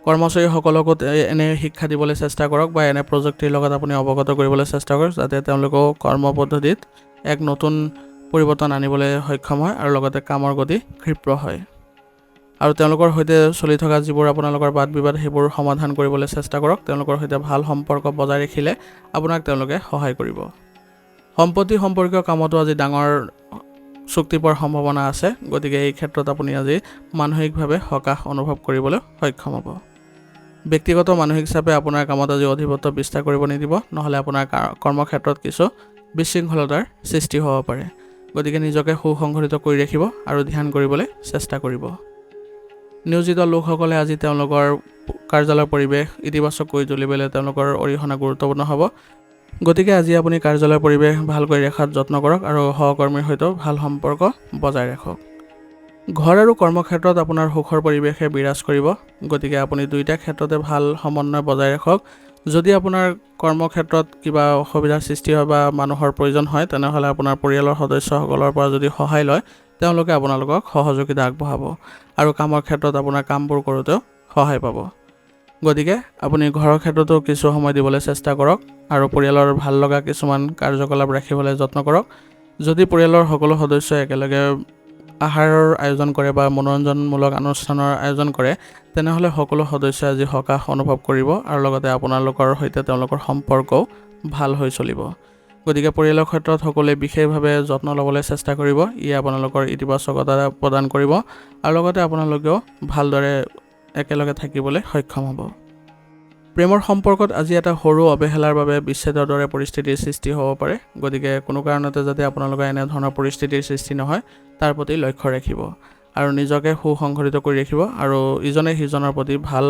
কৰ্মচাৰীসকলকো এনে শিক্ষা দিবলৈ চেষ্টা কৰক বা এনে প্ৰযুক্তিৰ লগত আপুনি অৱগত কৰিবলৈ চেষ্টা কৰক, যাতে তেওঁলোকেও কৰ্ম পদ্ধতিত এক নতুন পৰিৱৰ্তন আনিবলৈ সক্ষম হয় আৰু লগতে কামৰ গতি ক্ষীপ্ৰ হয়। আৰু তেওঁলোকৰ সৈতে চলি থকা যিবোৰ আপোনালোকৰ বাদ বিবাদ সেইবোৰ সমাধান কৰিবলৈ চেষ্টা কৰক। তেওঁলোকৰ সৈতে ভাল সম্পৰ্ক বজাই ৰাখিলে আপোনাক তেওঁলোকে সহায় কৰিব। সম্পত্তি সম্পৰ্কীয় কামতো আজি ডাঙৰ চুক্তি পোৱাৰ সম্ভাৱনা আছে। গতিকে এই ক্ষেত্ৰত আপুনি আজি মানসিকভাৱে সকাহ অনুভৱ কৰিবলৈ সক্ষম হ'ব। ব্যক্তিগত মানসিক চাপে আপোনাৰ কামত আজি অধিপত্য বিস্তাৰ কৰিব নিদিব, নহ'লে আপোনাৰ কৰ্মক্ষেত্ৰত কিছু বিশৃংখলতাৰ সৃষ্টি হ'ব পাৰে। গতিকে নিজকে সুসংগঠিত কৰি ৰাখিব আৰু ধ্যান কৰিবলৈ চেষ্টা কৰিব। নিয়োজিত লোকসকলে আজি তেওঁলোকৰ কাৰ্যালয়ৰ পৰিৱেশ ইতিবাচক কৰি তুলিবলৈ তেওঁলোকৰ অৰিহণা গুৰুত্বপূৰ্ণ হ'ব। গতিকে আজি আপুনি কাৰ্যালয়ৰ পৰিৱেশ ভালকৈ ৰখাত যত্ন কৰক আৰু সহকৰ্মীৰ সৈতেও ভাল সম্পৰ্ক বজাই ৰাখক। ঘৰ আৰু কৰ্মক্ষেত্ৰত আপোনাৰ সুখৰ পৰিৱেশে বিৰাজ কৰিব। গতিকে আপুনি দুয়োটা ক্ষেত্ৰতে ভাল সমন্বয় বজাই ৰাখক। যদি আপোনাৰ কৰ্মক্ষেত্ৰত কিবা অসুবিধাৰ সৃষ্টি হয় বা মানুহৰ প্ৰয়োজন হয়, তেনেহ'লে আপোনাৰ পৰিয়ালৰ সদস্যসকলৰ পৰা যদি সহায় লয়, তেওঁলোকে আপোনালোকক সহযোগিতা আগবঢ়াব আৰু কামৰ ক্ষেত্ৰত আপোনাৰ কামবোৰ কৰোঁতেও সহায় পাব। গতিকে আপুনি ঘৰৰ ক্ষেত্ৰতো কিছু সময় দিবলৈ চেষ্টা কৰক আৰু পৰিয়ালৰ ভাল লগা কিছুমান কাৰ্যকলাপ ৰাখিবলৈ যত্ন কৰক। যদি পৰিয়ালৰ সকলো সদস্যই একেলগে আহাৰৰ আয়োজন কৰে বা মনোৰঞ্জনমূলক অনুষ্ঠানৰ আয়োজন কৰে, তেনেহ'লে সকলো সদস্যই আজি সকাহ অনুভৱ কৰিব আৰু লগতে আপোনালোকৰ সৈতে তেওঁলোকৰ সম্পৰ্কও ভাল হৈ চলিব। গতিকে পৰিয়ালৰ ক্ষেত্ৰত সকলোৱে বিশেষভাৱে যত্ন ল'বলৈ চেষ্টা কৰিব। ই আপোনালোকৰ ইতিবাচকতা প্ৰদান কৰিব আৰু লগতে আপোনালোকেও ভালদৰে একেলগে থাকিবলৈ সক্ষম হ'ব। প্ৰেমৰ সম্পৰ্কত আজি এটা সৰু অৱহেলাৰ বাবে বিচ্ছেদৰ দৰে পৰিস্থিতিৰ সৃষ্টি হ'ব পাৰে। গতিকে কোনো কাৰণতে যাতে আপোনালোকৰ এনেধৰণৰ পৰিস্থিতিৰ সৃষ্টি নহয়, তাৰ প্ৰতি লক্ষ্য ৰাখিব আৰু নিজকে সুসংগঠিত কৰি ৰাখিব আৰু ইজনে সিজনৰ প্ৰতি ভাল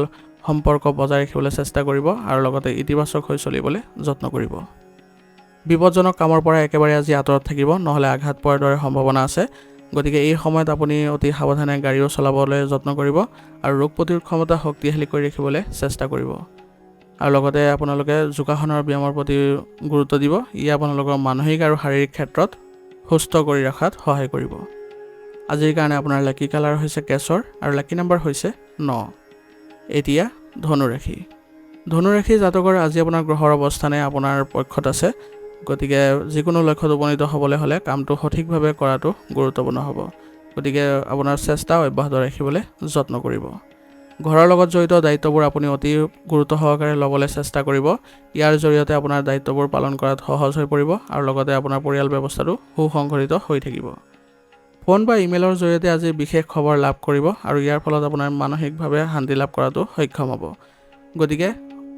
সম্পৰ্ক বজাই ৰাখিবলৈ চেষ্টা কৰিব আৰু লগতে ইতিবাচক হৈ চলিবলৈ যত্ন কৰিব। বিপদজনক কামৰ পৰা একেবাৰে আজি আঁতৰত থাকিব, নহ'লে আঘাত পোৱাৰ দৰে সম্ভাৱনা আছে। গতিকে এই সময়ত আপুনি অতি সাৱধানে গাড়ীও চলাবলৈ যত্ন কৰিব আৰু ৰোগ প্ৰতিৰোধ ক্ষমতা শক্তিশালী কৰি ৰাখিবলৈ চেষ্টা কৰিব আৰু লগতে আপোনালোকে যোগাসনৰ ব্যায়ামৰ প্ৰতি গুৰুত্ব দিব। ই আপোনালোকৰ মানসিক আৰু শাৰীৰিক ক্ষেত্ৰত সুস্থ কৰি ৰখাত সহায় কৰিব। আজিৰ কাৰণে আপোনাৰ লাকি কালাৰ হৈছে কেশৰ আৰু লাকি নাম্বাৰ হৈছে 9। এতিয়া ধনুৰাশি। ধনুৰাশি জাতকৰ আজি আপোনাৰ গ্ৰহৰ অৱস্থানে আপোনাৰ পক্ষত আছে। গতিকে যিকোনো লক্ষ্যত উপনীত হ'বলৈ হ'লে কামটো সঠিকভাৱে কৰাটো গুৰুত্বপূৰ্ণ হ'ব। গতিকে আপোনাৰ চেষ্টা অব্যাহত ৰাখিবলৈ যত্ন কৰিব। ঘৰৰ লগত জড়িত দায়িত্ববোৰ আপুনি অতি গুৰুত্ব সহকাৰে ল'বলৈ চেষ্টা কৰিব। ইয়াৰ জৰিয়তে আপোনাৰ দায়িত্ববোৰ পালন কৰাত সহজ হৈ পৰিব আৰু লগতে আপোনাৰ পৰিয়াল ব্যৱস্থাটো সুসংগঠিত হৈ থাকিব। ফোন বা ইমেইলৰ জৰিয়তে আজি বিশেষ খবৰ লাভ কৰিব আৰু ইয়াৰ ফলত আপোনাৰ মানসিকভাৱে শান্তি লাভ কৰাটো সক্ষম হ'ব। গতিকে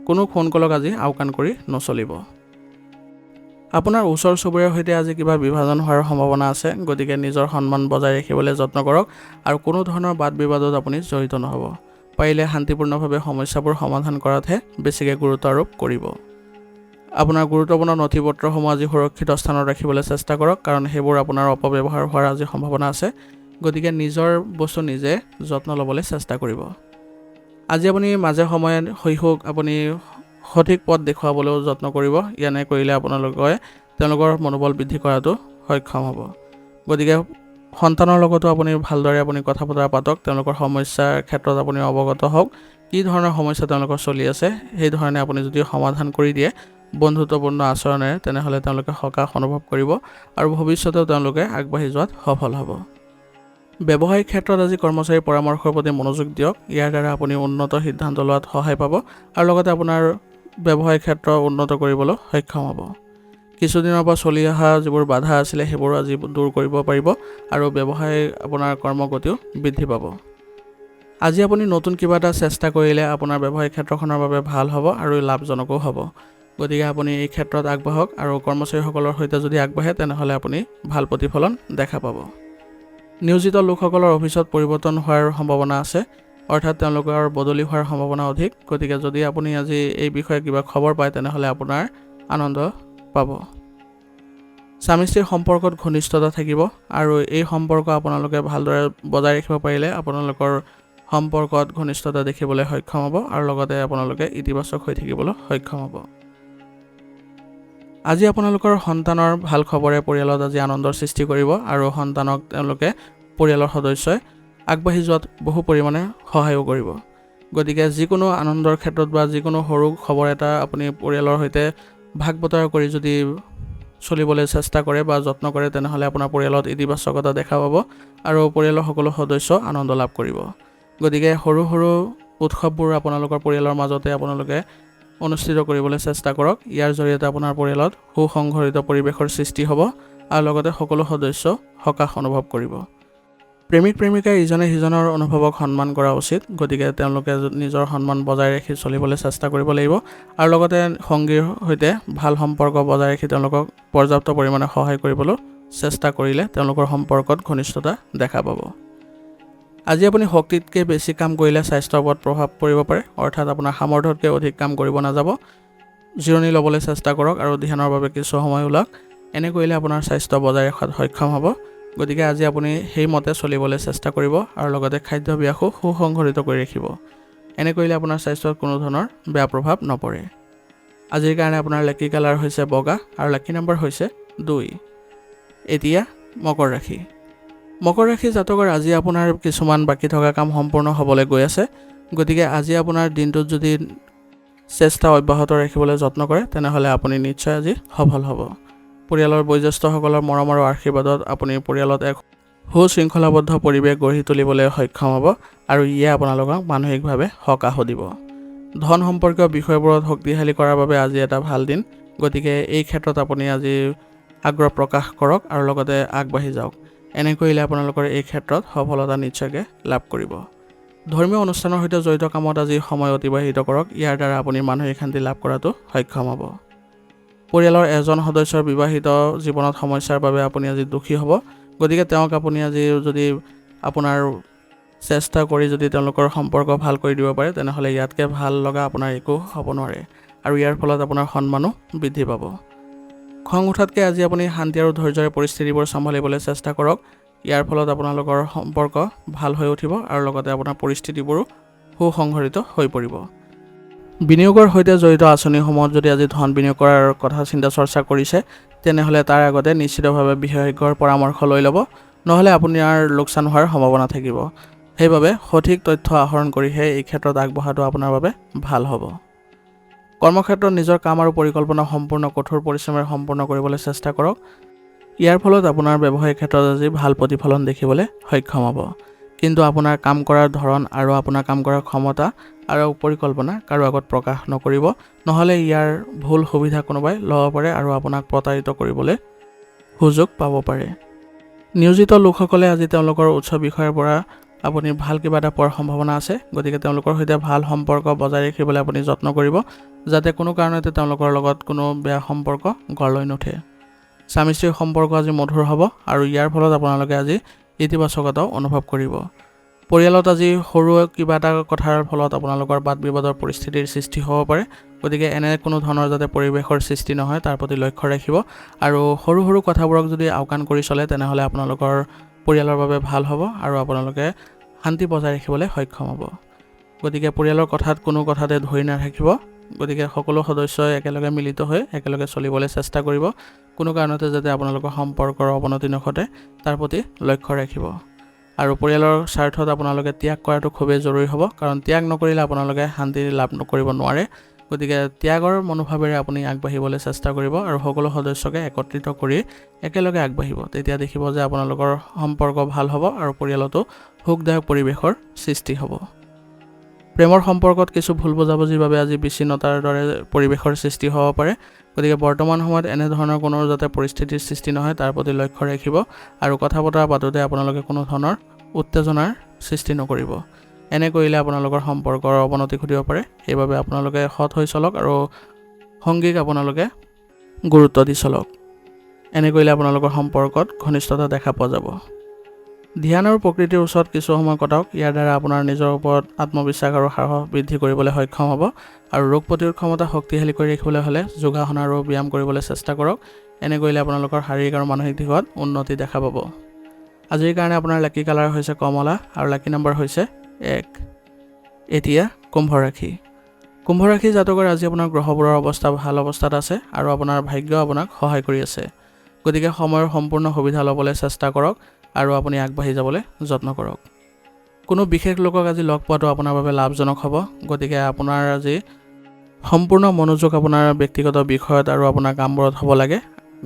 কোনো ফোন কলক আজি আওকাণ কৰি নচলিব। আপোনাৰ ওচৰ চুবুৰীয়াৰ সৈতে আজি কিবা বিভাজন হোৱাৰ সম্ভাৱনা আছে। গতিকে নিজৰ সন্মান বজাই ৰাখিবলৈ যত্ন কৰক আৰু কোনো ধৰণৰ বাদ বিবাদত আপুনি জড়িত নহ'ব। পাৰিলে শান্তিপূৰ্ণভাৱে সমস্যাবোৰ সমাধান কৰাতহে বেছিকৈ গুৰুত্ব আৰোপ কৰিব। আপোনাৰ গুৰুত্বপূৰ্ণ নথি পত্ৰসমূহ আজি সুৰক্ষিত স্থানত ৰাখিবলৈ চেষ্টা কৰক, কাৰণ সেইবোৰ আপোনাৰ অপব্যৱহাৰ হোৱাৰ আজি সম্ভাৱনা আছে। গতিকে নিজৰ বস্তু নিজে যত্ন ল'বলৈ চেষ্টা কৰিব। আজি আপুনি মাজে সময়ে শৈশৱক আপুনি সঠিক পথ দেখুৱাবলৈও যত্ন কৰিব। ইয়ানে কৰিলে আপোনালোকে তেওঁলোকৰ মনোবল বৃদ্ধি কৰাটো সক্ষম হ'ব। গতিকে সন্তানৰ লগতো আপুনি ভালদৰে আপুনি কথা বতৰা পাতক। তেওঁলোকৰ সমস্যাৰ ক্ষেত্ৰত আপুনি অৱগত হওক। কি ধৰণৰ সমস্যা তেওঁলোকৰ চলি আছে, সেই ধৰণে আপুনি যদি সমাধান কৰি দিয়ে বন্ধুত্বপূৰ্ণ আচৰণেৰে, তেনেহ'লে তেওঁলোকে সকাহ অনুভৱ কৰিব আৰু ভৱিষ্যতেও তেওঁলোকে আগবাঢ়ি যোৱাত সফল হ'ব। ব্যৱসায়িক ক্ষেত্ৰত আজি কৰ্মচাৰীৰ পৰামৰ্শৰ প্ৰতি মনোযোগ দিয়ক। ইয়াৰ দ্বাৰা আপুনি উন্নত সিদ্ধান্ত লোৱাত সহায় পাব আৰু লগতে আপোনাৰ ব্যৱসায়িক ক্ষেত্ৰ উন্নত কৰিবলৈ সক্ষম হ'ব। কিছুদিনৰ পৰা চলি অহা যিবোৰ বাধা আছিলে সেইবোৰ আজি দূৰ কৰিব পাৰিব আৰু ব্যৱসায় আপোনাৰ কৰ্মগতিও বৃদ্ধি পাব। আজি আপুনি নতুন কিবা এটা চেষ্টা কৰিলে আপোনাৰ ব্যৱসায়িক ক্ষেত্ৰখনৰ বাবে ভাল হ'ব আৰু লাভজনকো হ'ব। গতিকে আপুনি এই ক্ষেত্ৰত আগবাঢ়ক আৰু কৰ্মচাৰীসকলৰ সৈতে যদি আগবাঢ়ে তেনেহ'লে আপুনি ভাল প্ৰতিফলন দেখা পাব। নিয়োজিত লোকসকলৰ অফিচত পৰিৱৰ্তন হোৱাৰ সম্ভাৱনা আছে, অৰ্থাৎ তেওঁলোকৰ বদলি হোৱাৰ সম্ভাৱনা অধিক। গতিকে যদি আপুনি আজি এই বিষয়ে কিবা খবৰ পায় তেনেহ'লে আপোনাৰ আনন্দ পাব। স্বামী স্ত্ৰীৰ সম্পৰ্কত ঘনিষ্ঠতা থাকিব আৰু এই সম্পৰ্ক আপোনালোকে ভালদৰে বজাই ৰাখিব পাৰিলে আপোনালোকৰ সম্পৰ্কত ঘনিষ্ঠতা দেখিবলৈ সক্ষম হ'ব আৰু লগতে আপোনালোকে ইতিবাচক হৈ থাকিবলৈ সক্ষম হ'ব। আজি আপোনালোকৰ সন্তানৰ ভাল খবৰে পৰিয়ালত আজি আনন্দৰ সৃষ্টি কৰিব আৰু সন্তানক তেওঁলোকে পৰিয়ালৰ সদস্যই আগবাঢ়ি যোৱাত বহু পৰিমাণে সহায়ো কৰিব। গতিকে যিকোনো আনন্দৰ ক্ষেত্ৰত বা যিকোনো সৰু খবৰ এটা আপুনি পৰিয়ালৰ সৈতে ভাগ বতৰা কৰি যদি চলিবলৈ চেষ্টা কৰে বা যত্ন কৰে, তেনেহ'লে আপোনাৰ পৰিয়ালত ইতিবাচকতা দেখা পাব আৰু পৰিয়ালৰ সকলো সদস্য আনন্দ লাভ কৰিব। গতিকে সৰু সৰু উৎসৱবোৰ আপোনালোকৰ পৰিয়ালৰ মাজতে আপোনালোকে অনুষ্ঠিত কৰিবলৈ চেষ্টা কৰক। ইয়াৰ জৰিয়তে আপোনাৰ পৰিয়ালত সুসংগঠিত পৰিৱেশৰ সৃষ্টি হ'ব আৰু লগতে সকলো সদস্য সকাহ অনুভৱ কৰিব। প্ৰেমিক প্ৰেমিকাই ইজনে সিজনৰ অনুভৱক সন্মান কৰা উচিত, গতিকে তেওঁলোকে নিজৰ সন্মান বজাই ৰাখি চলিবলৈ চেষ্টা কৰিব লাগিব আৰু লগতে সংগীৰ সৈতে ভাল সম্পৰ্ক বজাই ৰাখি তেওঁলোকক পৰ্যাপ্ত পৰিমাণে সহায় কৰিবলৈ চেষ্টা কৰিলে তেওঁলোকৰ সম্পৰ্কত ঘনিষ্ঠতা দেখা পাব। আজি আপুনি শক্তিতকৈ বেছি কাম কৰিলে স্বাস্থ্যৰ ওপৰত প্ৰভাৱ পৰিব পাৰে, অৰ্থাৎ আপোনাৰ সামৰ্থ্যতকৈ অধিক কাম কৰিব নাযাব। জিৰণি ল'বলৈ চেষ্টা কৰক আৰু ধ্যানৰ বাবে কিছু সময় ওলাওক। এনে কৰিলে আপোনাৰ স্বাস্থ্য বজাই ৰখাত সক্ষম হ'ব। গতিকে আজি আপুনি সেইমতে চলিবলৈ চেষ্টা কৰিব আৰু লগতে খাদ্যাভ্যাসো সুসংগঠিত কৰি ৰাখিব। এনে কৰিলে আপোনাৰ স্বাস্থ্যত কোনো ধৰণৰ বেয়া প্ৰভাৱ নপৰে। আজিৰ কাৰণে আপোনাৰ লাকি কালাৰ হৈছে বগা আৰু লাকি নম্বৰ হৈছে 2। এতিয়া মকৰ ৰাশি। মকৰ ৰাশি জাতকৰ আজি আপোনাৰ কিছুমান বাকী থকা কাম সম্পূৰ্ণ হ'বলৈ গৈ আছে। গতিকে আজি আপোনাৰ দিনটোত যদি চেষ্টা অব্যাহত ৰাখিবলৈ যত্ন কৰে তেনেহ'লে আপুনি নিশ্চয় আজি সফল হ'ব। পৰিয়ালৰ বয়োজ্যেষ্ঠসকলৰ মৰম আৰু আশীৰ্বাদত আপুনি পৰিয়ালত এক সুশৃংখলাবদ্ধ পৰিৱেশ গঢ়ি তুলিবলৈ সক্ষম হ'ব আৰু ইয়ে আপোনালোকক মানসিকভাৱে সকাহো দিব। ধন সম্পৰ্কীয় বিষয়বোৰত শক্তিশালী কৰাৰ বাবে আজি এটা ভাল দিন। গতিকে এই ক্ষেত্ৰত আপুনি আজি আগ্ৰহ প্ৰকাশ কৰক আৰু লগতে আগবাঢ়ি যাওক। এনে কৰিলে আপোনালোকৰ এই ক্ষেত্ৰত সফলতা নিশ্চয়কৈ লাভ কৰিব। ধৰ্মীয় অনুষ্ঠানৰ সৈতে জড়িত কামত আজি সময় অতিবাহিত কৰক। ইয়াৰ দ্বাৰা আপুনি মানসিক শান্তি লাভ কৰাটো সক্ষম হ'ব। পৰিয়ালৰ এজন সদস্যৰ বিবাহিত জীৱনত সমস্যাৰ বাবে আপুনি আজি দুখী হ'ব। গতিকে তেওঁক আপুনি আজি যদি আপোনাৰ চেষ্টা কৰি যদি তেওঁলোকৰ সম্পৰ্ক ভাল কৰি দিব পাৰে তেনেহ'লে ইয়াতকৈ ভাল লগা আপোনাৰ একো হ'ব নোৱাৰে আৰু ইয়াৰ ফলত আপোনাৰ সন্মানো বৃদ্ধি পাব। খং উঠাতকৈ আজি আপুনি শান্তি আৰু ধৈৰ্যৰে পৰিস্থিতিবোৰ চম্ভালিবলৈ চেষ্টা কৰক। ইয়াৰ ফলত আপোনালোকৰ সম্পৰ্ক ভাল হৈ উঠিব আৰু লগতে আপোনাৰ পৰিস্থিতিবোৰো সুসংগঠিত হৈ পৰিব। বিনিয়োগৰ সৈতে জড়িত আঁচনিসমূহত যদি আজি ধন বিনিয়োগ কৰাৰ কথা চিন্তা চৰ্চা কৰিছে তেনেহ'লে তাৰ আগতে নিশ্চিতভাৱে বিশেষজ্ঞৰ পৰামৰ্শ লৈ ল'ব, নহ'লে আপোনাৰ লোকচান হোৱাৰ সম্ভাৱনা থাকিব। সেইবাবে সঠিক তথ্য আহৰণ কৰিহে এই ক্ষেত্ৰত আগবঢ়াটো আপোনাৰ বাবে ভাল হ'ব। কৰ্মক্ষেত্ৰত নিজৰ কাম আৰু পৰিকল্পনা সম্পূৰ্ণ কঠোৰ পৰিশ্ৰমেৰে সম্পূৰ্ণ কৰিবলৈ চেষ্টা কৰক। ইয়াৰ ফলত আপোনাৰ ব্যৱসায়িক ক্ষেত্ৰত আজি ভাল প্ৰতিফলন দেখিবলৈ সক্ষম হ'ব। কিন্তু আপোনাৰ কাম কৰাৰ ধৰণ আৰু আপোনাৰ কাম কৰাৰ ক্ষমতা আৰু পৰিকল্পনা কাৰো আগত প্ৰকাশ নকৰিব, নহ'লে ইয়াৰ ভুল সুবিধা কোনোবাই ল'ব পাৰে আৰু আপোনাক প্ৰতাৰিত কৰিবলৈ সুযোগ পাব পাৰে। নিয়োজিত লোকসকলে আজি তেওঁলোকৰ উচ্চ বিষয়ৰ পৰা আপুনি ভাল কিবা এটা পোৱাৰ সম্ভাৱনা আছে। গতিকে তেওঁলোকৰ সৈতে ভাল সম্পৰ্ক বজাই ৰাখিবলৈ আপুনি যত্ন কৰিব, যাতে কোনো কাৰণতে তেওঁলোকৰ লগত কোনো বেয়া সম্পৰ্ক গঢ় লৈ নুঠে। স্বামী স্ত্ৰীৰ সম্পৰ্ক আজি মধুৰ হ'ব আৰু ইয়াৰ ফলত আপোনালোকে আজি ইতিবাচকতাও অনুভৱ কৰিব। পৰিয়ালত আজি সৰু কিবা এটা কথাৰ ফলত আপোনালোকৰ বাদ বিবাদৰ পৰিস্থিতিৰ সৃষ্টি হ'ব পাৰে। গতিকে এনে কোনো ধৰণৰ যাতে পৰিৱেশৰ সৃষ্টি নহয় তাৰ প্ৰতি লক্ষ্য ৰাখিব আৰু সৰু সৰু কথাবোৰক যদি আওকাণ কৰি চলে তেনেহ'লে আপোনালোকৰ পৰিয়ালৰ বাবে ভাল হ'ব আৰু আপোনালোকে শান্তি বজাই ৰাখিবলৈ সক্ষম হ'ব। গতিকে পৰিয়ালৰ কথাত কোনো কথাতে ধৰি নাথাকিব। গতিকে সকলো সদস্যই একেলগে মিলিত হৈ একেলগে চলিবলৈ চেষ্টা কৰিব। কোনো কাৰণতে যাতে আপোনালোকৰ সম্পৰ্কৰ অৱনতি নঘটে তাৰ প্ৰতি লক্ষ্য ৰাখিব আৰু পৰিয়ালৰ স্বাৰ্থত আপোনালোকে ত্যাগ কৰাটো খুবেই জৰুৰী হ'ব, কাৰণ ত্যাগ নকৰিলে আপোনালোকে শান্তি লাভ কৰিব নোৱাৰে। গতিকে ত্যাগৰ মনোভাৱেৰে আপুনি আগবাঢ়িবলৈ চেষ্টা কৰিব আৰু সকলো সদস্যকে একত্ৰিত কৰি একেলগে আগবাঢ়িব। তেতিয়া দেখিব যে আপোনালোকৰ সম্পৰ্ক ভাল হ'ব আৰু পৰিয়ালতো সুখদায়ক পৰিৱেশৰ সৃষ্টি হ'ব। প্ৰেমৰ সম্পৰ্কত কিছু ভুল বুজাবুজিৰ বাবে আজি বিচ্ছিন্নতাৰ দৰে পৰিৱেশৰ সৃষ্টি হ'ব পাৰে। গতিকে বৰ্তমান সময়ত এনেধৰণৰ কোনো যাতে পৰিস্থিতিৰ সৃষ্টি নহয় তাৰ প্ৰতি লক্ষ্য ৰাখিব আৰু কথা বতৰা পাতোঁতে আপোনালোকে কোনো ধৰণৰ উত্তেজনাৰ সৃষ্টি নকৰিব। এনে কৰিলে আপোনালোকৰ সম্পৰ্কৰ অৱনতি ঘটিব পাৰে। সেইবাবে আপোনালোকে সৎ হৈ চলক আৰু সংগীক আপোনালোকে গুৰুত্ব দি চলক। এনে কৰিলে আপোনালোকৰ সম্পৰ্কত ঘনিষ্ঠতা দেখা পোৱা যাব। ধ্যান আৰু প্ৰকৃতিৰ ওচৰত কিছু সময় কটাওক। ইয়াৰ দ্বাৰা আপোনাৰ নিজৰ ওপৰত আত্মবিশ্বাস আৰু সাহস বৃদ্ধি কৰিবলৈ সক্ষম হ'ব আৰু ৰোগ প্ৰতিৰোধ ক্ষমতা শক্তিশালী কৰি ৰাখিবলৈ হ'লে যোগাসন আৰু ব্যায়াম কৰিবলৈ চেষ্টা কৰক। এনে কৰিলে আপোনালোকৰ শাৰীৰিক আৰু মানসিক দিশত উন্নতি দেখা পাব। আজিৰ কাৰণে আপোনাৰ লাকি কালাৰ হৈছে কমলা আৰু লাকি নম্বৰ হৈছে 1। এতিয়া কুম্ভ ৰাশি। কুম্ভ ৰাশি জাতকৰ আজি আপোনাৰ গ্ৰহবোৰৰ অৱস্থা ভাল অৱস্থাত আছে আৰু আপোনাৰ ভাগ্য আপোনাক সহায় কৰি আছে। গতিকে সময়ৰ সম্পূৰ্ণ সুবিধা ল'বলৈ চেষ্টা কৰক আৰু আপুনি আগবাঢ়ি যাবলৈ যত্ন কৰক। কোনো বিশেষ লোকক আজি লগ পোৱাটো আপোনাৰ বাবে লাভজনক হ'ব। গতিকে আপোনাৰ আজি সম্পূৰ্ণ মনোযোগ আপোনাৰ ব্যক্তিগত বিষয়ত আৰু আপোনাৰ কামবোৰত হ'ব লাগে।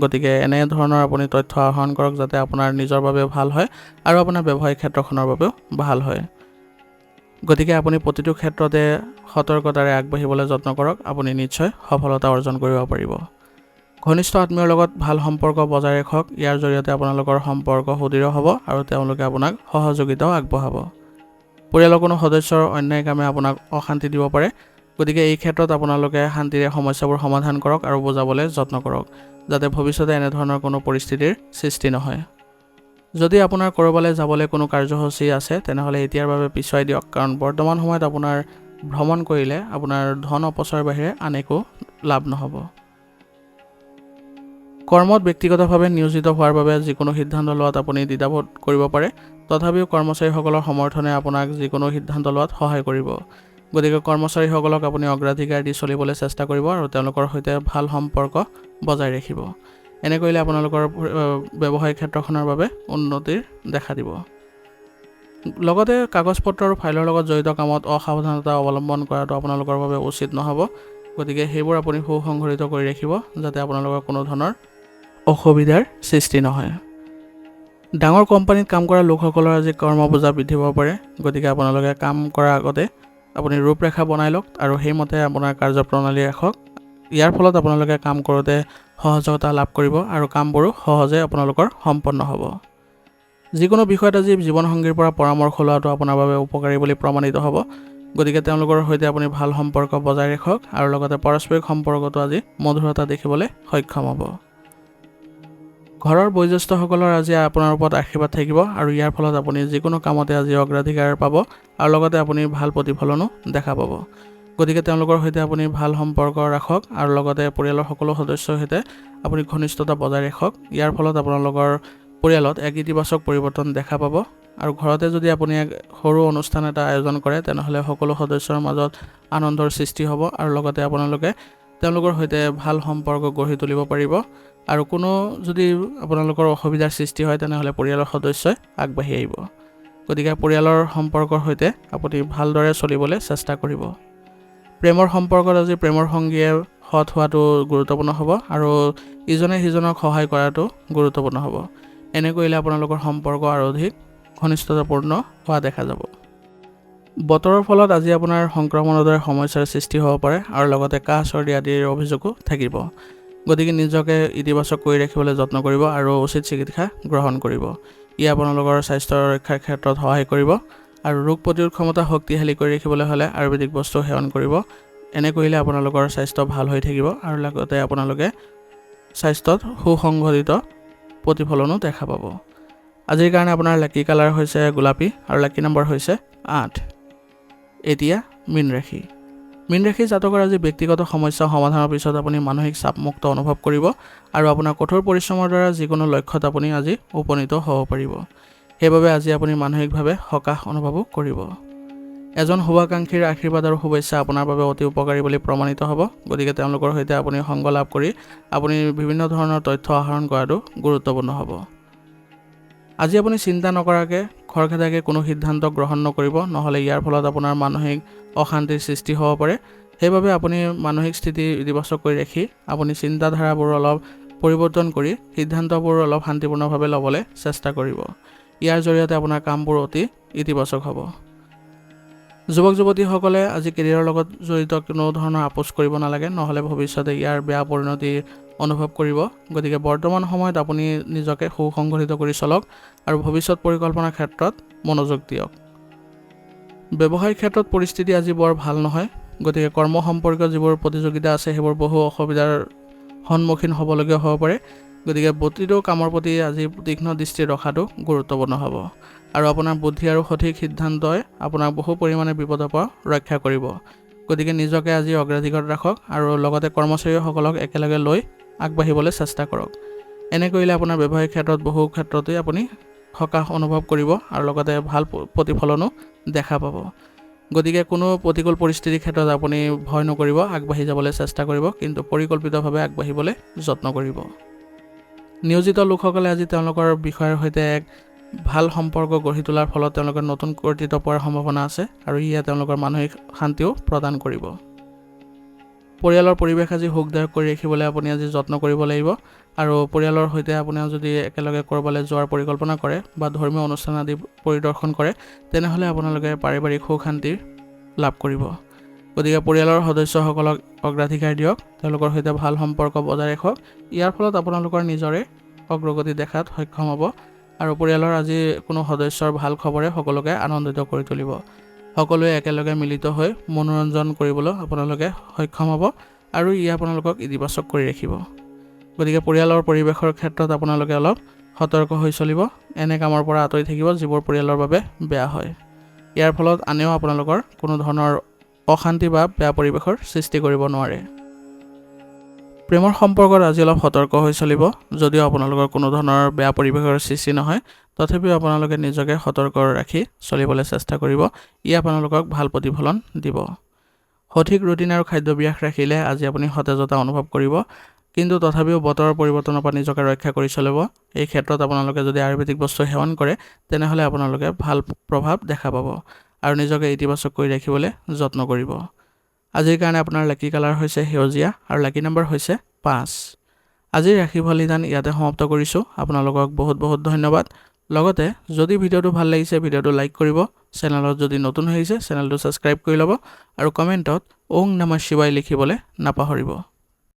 গতিকে এনেধৰণৰ আপুনি তথ্য আহৰণ কৰক যাতে আপোনাৰ নিজৰ বাবেও ভাল হয় আৰু আপোনাৰ ব্যৱসায়িক ক্ষেত্ৰখনৰ বাবেও ভাল হয়। গতিকে আপুনি প্ৰতিটো ক্ষেত্ৰতে সতৰ্কতাৰে আগবাঢ়িবলৈ যত্ন কৰক। আপুনি নিশ্চয় সফলতা অৰ্জন কৰিব পাৰিব। ঘনিষ্ঠ আত্মীয়ৰ লগত ভাল সম্পৰ্ক বজাই ৰাখক। ইয়াৰ জৰিয়তে আপোনালোকৰ সম্পৰ্ক সুদৃঢ় হ'ব আৰু তেওঁলোকে আপোনাক সহযোগিতাও আগবঢ়াব। পৰিয়ালৰ কোনো সদস্যৰ অন্যায় কামে আপোনাক অশান্তি দিব পাৰে, গতিকে এই ক্ষেত্ৰত আপোনালোকে শান্তিৰে সমস্যাবোৰ সমাধান কৰক আৰু বুজাবলৈ যত্ন কৰক, যাতে ভৱিষ্যতে এনেধৰণৰ কোনো পৰিস্থিতিৰ সৃষ্টি নহয়। যদি আপোনাৰ ক'ৰবালৈ যাবলৈ কোনো কাৰ্যসূচী আছে তেনেহ'লে এতিয়াৰ বাবে পিছুৱাই দিয়ক, কাৰণ বৰ্তমান সময়ত আপোনাৰ ভ্ৰমণ কৰিলে আপোনাৰ ধন অপচয়ৰ বাহিৰে আন একো লাভ নহ'ব। কৰ্মত ব্যক্তিগতভাৱে নিয়োজিত হোৱাৰ বাবে যিকোনো সিদ্ধান্ত লোৱাত আপুনি দ্বিধাবোধ কৰিব পাৰে, তথাপিও কৰ্মচাৰীসকলৰ সমৰ্থনে আপোনাক যিকোনো সিদ্ধান্ত লোৱাত সহায় কৰিব। গতিকে কৰ্মচাৰীসকলক আপুনি অগ্ৰাধিকাৰ দি চলিবলৈ চেষ্টা কৰিব আৰু তেওঁলোকৰ সৈতে ভাল সম্পৰ্ক বজাই ৰাখিব। এনে কৰিলে আপোনালোকৰ ব্যৱসায়িক ক্ষেত্ৰখনৰ বাবে উন্নতিৰ দেখা দিব। লগতে কাগজ পত্ৰ আৰু ফাইলৰ লগত জড়িত কামত অসাৱধানতা অৱলম্বন কৰাটো আপোনালোকৰ বাবে উচিত নহ'ব। গতিকে সেইবোৰ আপুনি সুসংগঠিত কৰি ৰাখিব, যাতে আপোনালোকৰ কোনো ধৰণৰ অসুবিধাৰ সৃষ্টি নহয়। ডাঙৰ কোম্পানীত কাম কৰা লোকসকলৰ আজি কৰ্মবোজা বৃদ্ধি পাব পাৰে, গতিকে আপোনালোকে কাম কৰাৰ আগতে আপুনি ৰূপৰেখা বনাই লওক আৰু সেইমতে আপোনাৰ কাৰ্যপ্ৰণালী ৰাখক। ইয়াৰ ফলত আপোনালোকে কাম কৰোঁতে সহজতা লাভ কৰিব আৰু কামবোৰো সহজে আপোনালোকৰ সম্পন্ন হ'ব। যিকোনো বিষয়ত আজি জীৱনসংগীৰ পৰা পৰামৰ্শ লোৱাটো আপোনাৰ বাবে উপকাৰী বুলি প্ৰমাণিত হ'ব। গতিকে তেওঁলোকৰ সৈতে আপুনি ভাল সম্পৰ্ক বজাই ৰাখক আৰু লগতে পাৰস্পৰিক সম্পৰ্কটো আজি মধুৰতা দেখিবলৈ সক্ষম হ'ব। ঘৰৰ বয়োজ্যেষ্ঠসকলৰ আজি আপোনাৰ ওপৰত আশীৰ্বাদ থাকিব আৰু ইয়াৰ ফলত আপুনি যিকোনো কামতে আজি অগ্ৰাধিকাৰ পাব আৰু লগতে আপুনি ভাল প্ৰতিফলনো দেখা পাব। গতিকে তেওঁলোকৰ সৈতে আপুনি ভাল সম্পৰ্ক ৰাখক আৰু লগতে পৰিয়ালৰ সকলো সদস্যৰ সৈতে আপুনি ঘনিষ্ঠতা বজাই ৰাখক। ইয়াৰ ফলত আপোনালোকৰ পৰিয়ালত এক ইতিবাচক পৰিৱৰ্তন দেখা পাব আৰু ঘৰতে যদি আপুনি এক সৰু অনুষ্ঠান এটা আয়োজন কৰে তেনেহ'লে সকলো সদস্যৰ মাজত আনন্দৰ সৃষ্টি হ'ব আৰু লগতে আপোনালোকে তেওঁলোকৰ সৈতে ভাল সম্পৰ্ক গঢ়ি তুলিব পাৰিব আৰু কোনো যদি আপোনালোকৰ অসুবিধাৰ সৃষ্টি হয় তেনেহ'লে পৰিয়ালৰ সদস্যই আগবাঢ়ি আহিব। গতিকে পৰিয়ালৰ সম্পৰ্কৰ সৈতে আপুনি ভালদৰে চলিবলৈ চেষ্টা কৰিব। প্ৰেমৰ সম্পৰ্কত আজি প্ৰেমৰ সংগীয়ে সৎ হোৱাটো গুৰুত্বপূৰ্ণ হ'ব আৰু ইজনে সিজনক সহায় কৰাটো গুৰুত্বপূৰ্ণ হ'ব। এনে কৰিলে আপোনালোকৰ সম্পৰ্ক আৰু অধিক ঘনিষ্ঠতাপূৰ্ণ হোৱা দেখা যাব। বতৰৰ ফলত আজি আপোনাৰ সংক্ৰমণৰ দৰে সমস্যাৰ সৃষ্টি হ'ব পাৰে আৰু লগতে কাহ চৰ্দি আদিৰ অভিযোগো থাকিব। গতিকে নিজকে ইতিবাচক কৰি ৰাখিবলৈ যত্ন কৰিব আৰু উচিত চিকিৎসা গ্ৰহণ কৰিব। ই আপোনালোকৰ স্বাস্থ্য ৰক্ষাৰ ক্ষেত্ৰত সহায় কৰিব আৰু ৰোগ প্ৰতিৰোধ ক্ষমতা শক্তিশালী কৰি ৰাখিবলৈ হ'লে আয়ুৰ্বেদিক বস্তু সেৱন কৰিব। এনে কৰিলে আপোনালোকৰ স্বাস্থ্য ভাল হৈ থাকিব আৰু লগতে আপোনালোকে স্বাস্থ্যত সুসংগঠিত প্ৰতিফলনো দেখা পাব। আজিৰ কাৰণে আপোনাৰ লাকি কালাৰ হৈছে গোলাপী আৰু লাকি নম্বৰ হৈছে 8। এতিয়া মীন ৰাশি। মীন ৰাশি জাতকৰ আজি ব্যক্তিগত সমস্যা সমাধানৰ পিছত আপুনি মানসিক চাপমুক্ত অনুভৱ কৰিব আৰু আপোনাৰ কঠোৰ পৰিশ্ৰমৰ দ্বাৰা যিকোনো লক্ষ্যত আপুনি আজি উপনীত হ'ব পাৰিব। সেইবাবে আজি আপুনি মানসিকভাৱে সকাহ অনুভৱো কৰিব। এজন শুভাকাংক্ষীৰ আশীৰ্বাদ আৰু শুভেচ্ছা আপোনাৰ বাবে অতি উপকাৰী বুলি প্ৰমাণিত হ'ব। গতিকে তেওঁলোকৰ সৈতে আপুনি সংগ লাভ কৰি আপুনি বিভিন্ন ধৰণৰ তথ্য আহৰণ কৰাটো গুৰুত্বপূৰ্ণ হ'ব। আজি আপুনি চিন্তা নকৰাকৈ খৰখেদাকৈ কোনো সিদ্ধান্ত গ্ৰহণ নকৰিব, নহ'লে ইয়াৰ ফলত আপোনাৰ মানসিক অশান্তিৰ সৃষ্টি হ'ব পাৰে। সেইবাবে আপুনি মানসিক স্থিতি ইতিবাচক কৰি ৰাখি আপুনি চিন্তাধাৰাবোৰ অলপ পৰিৱৰ্তন কৰি সিদ্ধান্তবোৰ অলপ শান্তিপূৰ্ণভাৱে ল'বলৈ চেষ্টা কৰিব। ইয়াৰ জৰিয়তে আপোনাৰ কামবোৰ অতি ইতিবাচক হ'ব। যুৱক যুৱতীসকলে আজি কেৰিয়াৰৰ লগত জড়িত কোনো ধৰণৰ আপোচ কৰিব নালাগে, নহ'লে ভৱিষ্যতে ইয়াৰ বেয়া পৰিণতি অনুভৱ কৰিব। গতিকে বৰ্তমান সময়ত আপুনি নিজকে সুসংগঠিত কৰি চলক আৰু ভৱিষ্যত পৰিকল্পনাৰ ক্ষেত্ৰত মনোযোগ দিয়ক। ব্যৱসায়িক ক্ষেত্ৰত পৰিস্থিতি আজি বৰ ভাল নহয়। গতিকে কৰ্ম সম্পৰ্কীয় যিবোৰ প্ৰতিযোগিতা আছে সেইবোৰ বহু অসুবিধাৰ সন্মুখীন হ'বলগীয়া হ'ব পাৰে। গতিকে প্ৰতিটো কামৰ প্ৰতি আজি তীক্ষ্ণ দৃষ্টি ৰখাটো গুৰুত্বপূৰ্ণ হ'ব আৰু আপোনাৰ বুদ্ধি আৰু সঠিক সিদ্ধান্তই আপোনাক বহু পৰিমাণে বিপদৰ পৰা ৰক্ষা কৰিব। গতিকে নিজকে আজি অগ্ৰাধিকাৰ ৰাখক আৰু লগতে কৰ্মচাৰীসকলক একেলগে লৈ আগবাঢ়িবলৈ চেষ্টা কৰক। এনে কৰিলে আপোনাৰ ব্যৱসায়িক ক্ষেত্ৰত বহু ক্ষেত্ৰতেই আপুনি সকাহ অনুভৱ কৰিব আৰু লগতে ভাল প্ৰতিফলনো দেখা পাব। গতিকে কোনো প্ৰতিকূল পৰিস্থিতিৰ ক্ষেত্ৰত আপুনি ভয় নকৰিব, আগবাঢ়ি যাবলৈ চেষ্টা কৰিব, কিন্তু পৰিকল্পিতভাৱে আগবাঢ়িবলৈ যত্ন কৰিব। নিয়োজিত লোকসকলে আজি তেওঁলোকৰ বিষয়ৰ সৈতে এক ভাল সম্পৰ্ক গঢ়ি তোলাৰ ফলত তেওঁলোকে নতুন কৰ্তৃত্ব পোৱাৰ সম্ভাৱনা আছে আৰু ইয়ে তেওঁলোকৰ মানসিক শান্তিও প্ৰদান কৰিব। পৰিয়ালৰ পৰিৱেশ আজি সুখদায়ক কৰি ৰাখিবলৈ আপুনি আজি যত্ন কৰিব লাগিব আৰু পৰিয়ালৰ সৈতে আপুনি যদি একেলগে ক'ৰবালৈ যোৱাৰ পৰিকল্পনা কৰে বা ধৰ্মীয় অনুষ্ঠান আদি পৰিদৰ্শন কৰে তেনেহ'লে আপোনালোকে পাৰিবাৰিক সুখ শান্তি লাভ কৰিব। গতিকে পৰিয়ালৰ সদস্যসকলক অগ্ৰাধিকাৰ দিয়ক, তেওঁলোকৰ সৈতে ভাল সম্পৰ্ক বজাই ৰাখক। ইয়াৰ ফলত আপোনালোকৰ নিজৰে অগ্ৰগতি দেখাত সক্ষম হ'ব আৰু পৰিয়ালৰ আজি কোনো সদস্যৰ ভাল খবৰে সকলোকে আনন্দিত কৰি তুলিব। সকলোৱে একেলগে মিলিত হৈ মনোৰঞ্জন কৰিবলৈ আপোনালোকে সক্ষম হ'ব আৰু ই আপোনালোকক ইতিবাচক কৰি ৰাখিব। গতিকে পৰিয়ালৰ পৰিৱেশৰ ক্ষেত্ৰত আপোনালোকে অলপ সতৰ্ক হৈ চলিব, এনে কামৰ পৰা আঁতৰি থাকিব যিবোৰ পৰিয়ালৰ বাবে বেয়া হয়। ইয়াৰ ফলত আনেও আপোনালোকৰ কোনো ধৰণৰ অশান্তি বা বেয়া পৰিৱেশৰ সৃষ্টি কৰিব নোৱাৰে। প্ৰেমৰ সম্পৰ্কত আজি অলপ সতৰ্ক হৈ চলিব, যদিও আপোনালোকৰ কোনো ধৰণৰ বেয়া পৰিৱেশৰ সৃষ্টি নহয়, তথাপিও আপোনালোকে নিজকে সতৰ্ক ৰাখি চলিবলৈ চেষ্টা কৰিব। ই আপোনালোকক ভাল প্ৰতিফলন দিব। সঠিক ৰুটিন আৰু খাদ্যাভ্যাস ৰাখিলে আজি আপুনি সতেজতা অনুভৱ কৰিব, কিন্তু তথাপিও বতৰৰ পৰিৱৰ্তনৰ পৰা নিজকে ৰক্ষা কৰি চলিব। এই ক্ষেত্ৰত আপোনালোকে যদি আয়ুৰ্বেদিক বস্তু সেৱন কৰে তেনেহ'লে আপোনালোকে ভাল প্ৰভাৱ দেখা পাব আৰু নিজকে ইতিবাচক কৰি ৰাখিবলৈ যত্ন কৰিব। আজিৰ কাৰণে আপোনাৰ লাকি কালাৰ হৈছে সেউজীয়া আৰু লাকি নম্বৰ হৈছে 5। আজিৰ ৰাশিফল নিদান ইয়াতে সমাপ্ত কৰিছোঁ। আপোনালোকক বহুত বহুত ধন্যবাদ। লগতে যদি ভিডিঅ'টো ভাল লাগিছে ভিডিঅ'টো লাইক কৰিব, চেনেলত যদি নতুন হৈ আহিছে চেনেলটো ছাবস্ক্ৰাইব কৰি ল'ব আৰু কমেণ্টত ওং নমঃ শিৱায় লিখিবলৈ নাপাহৰিব।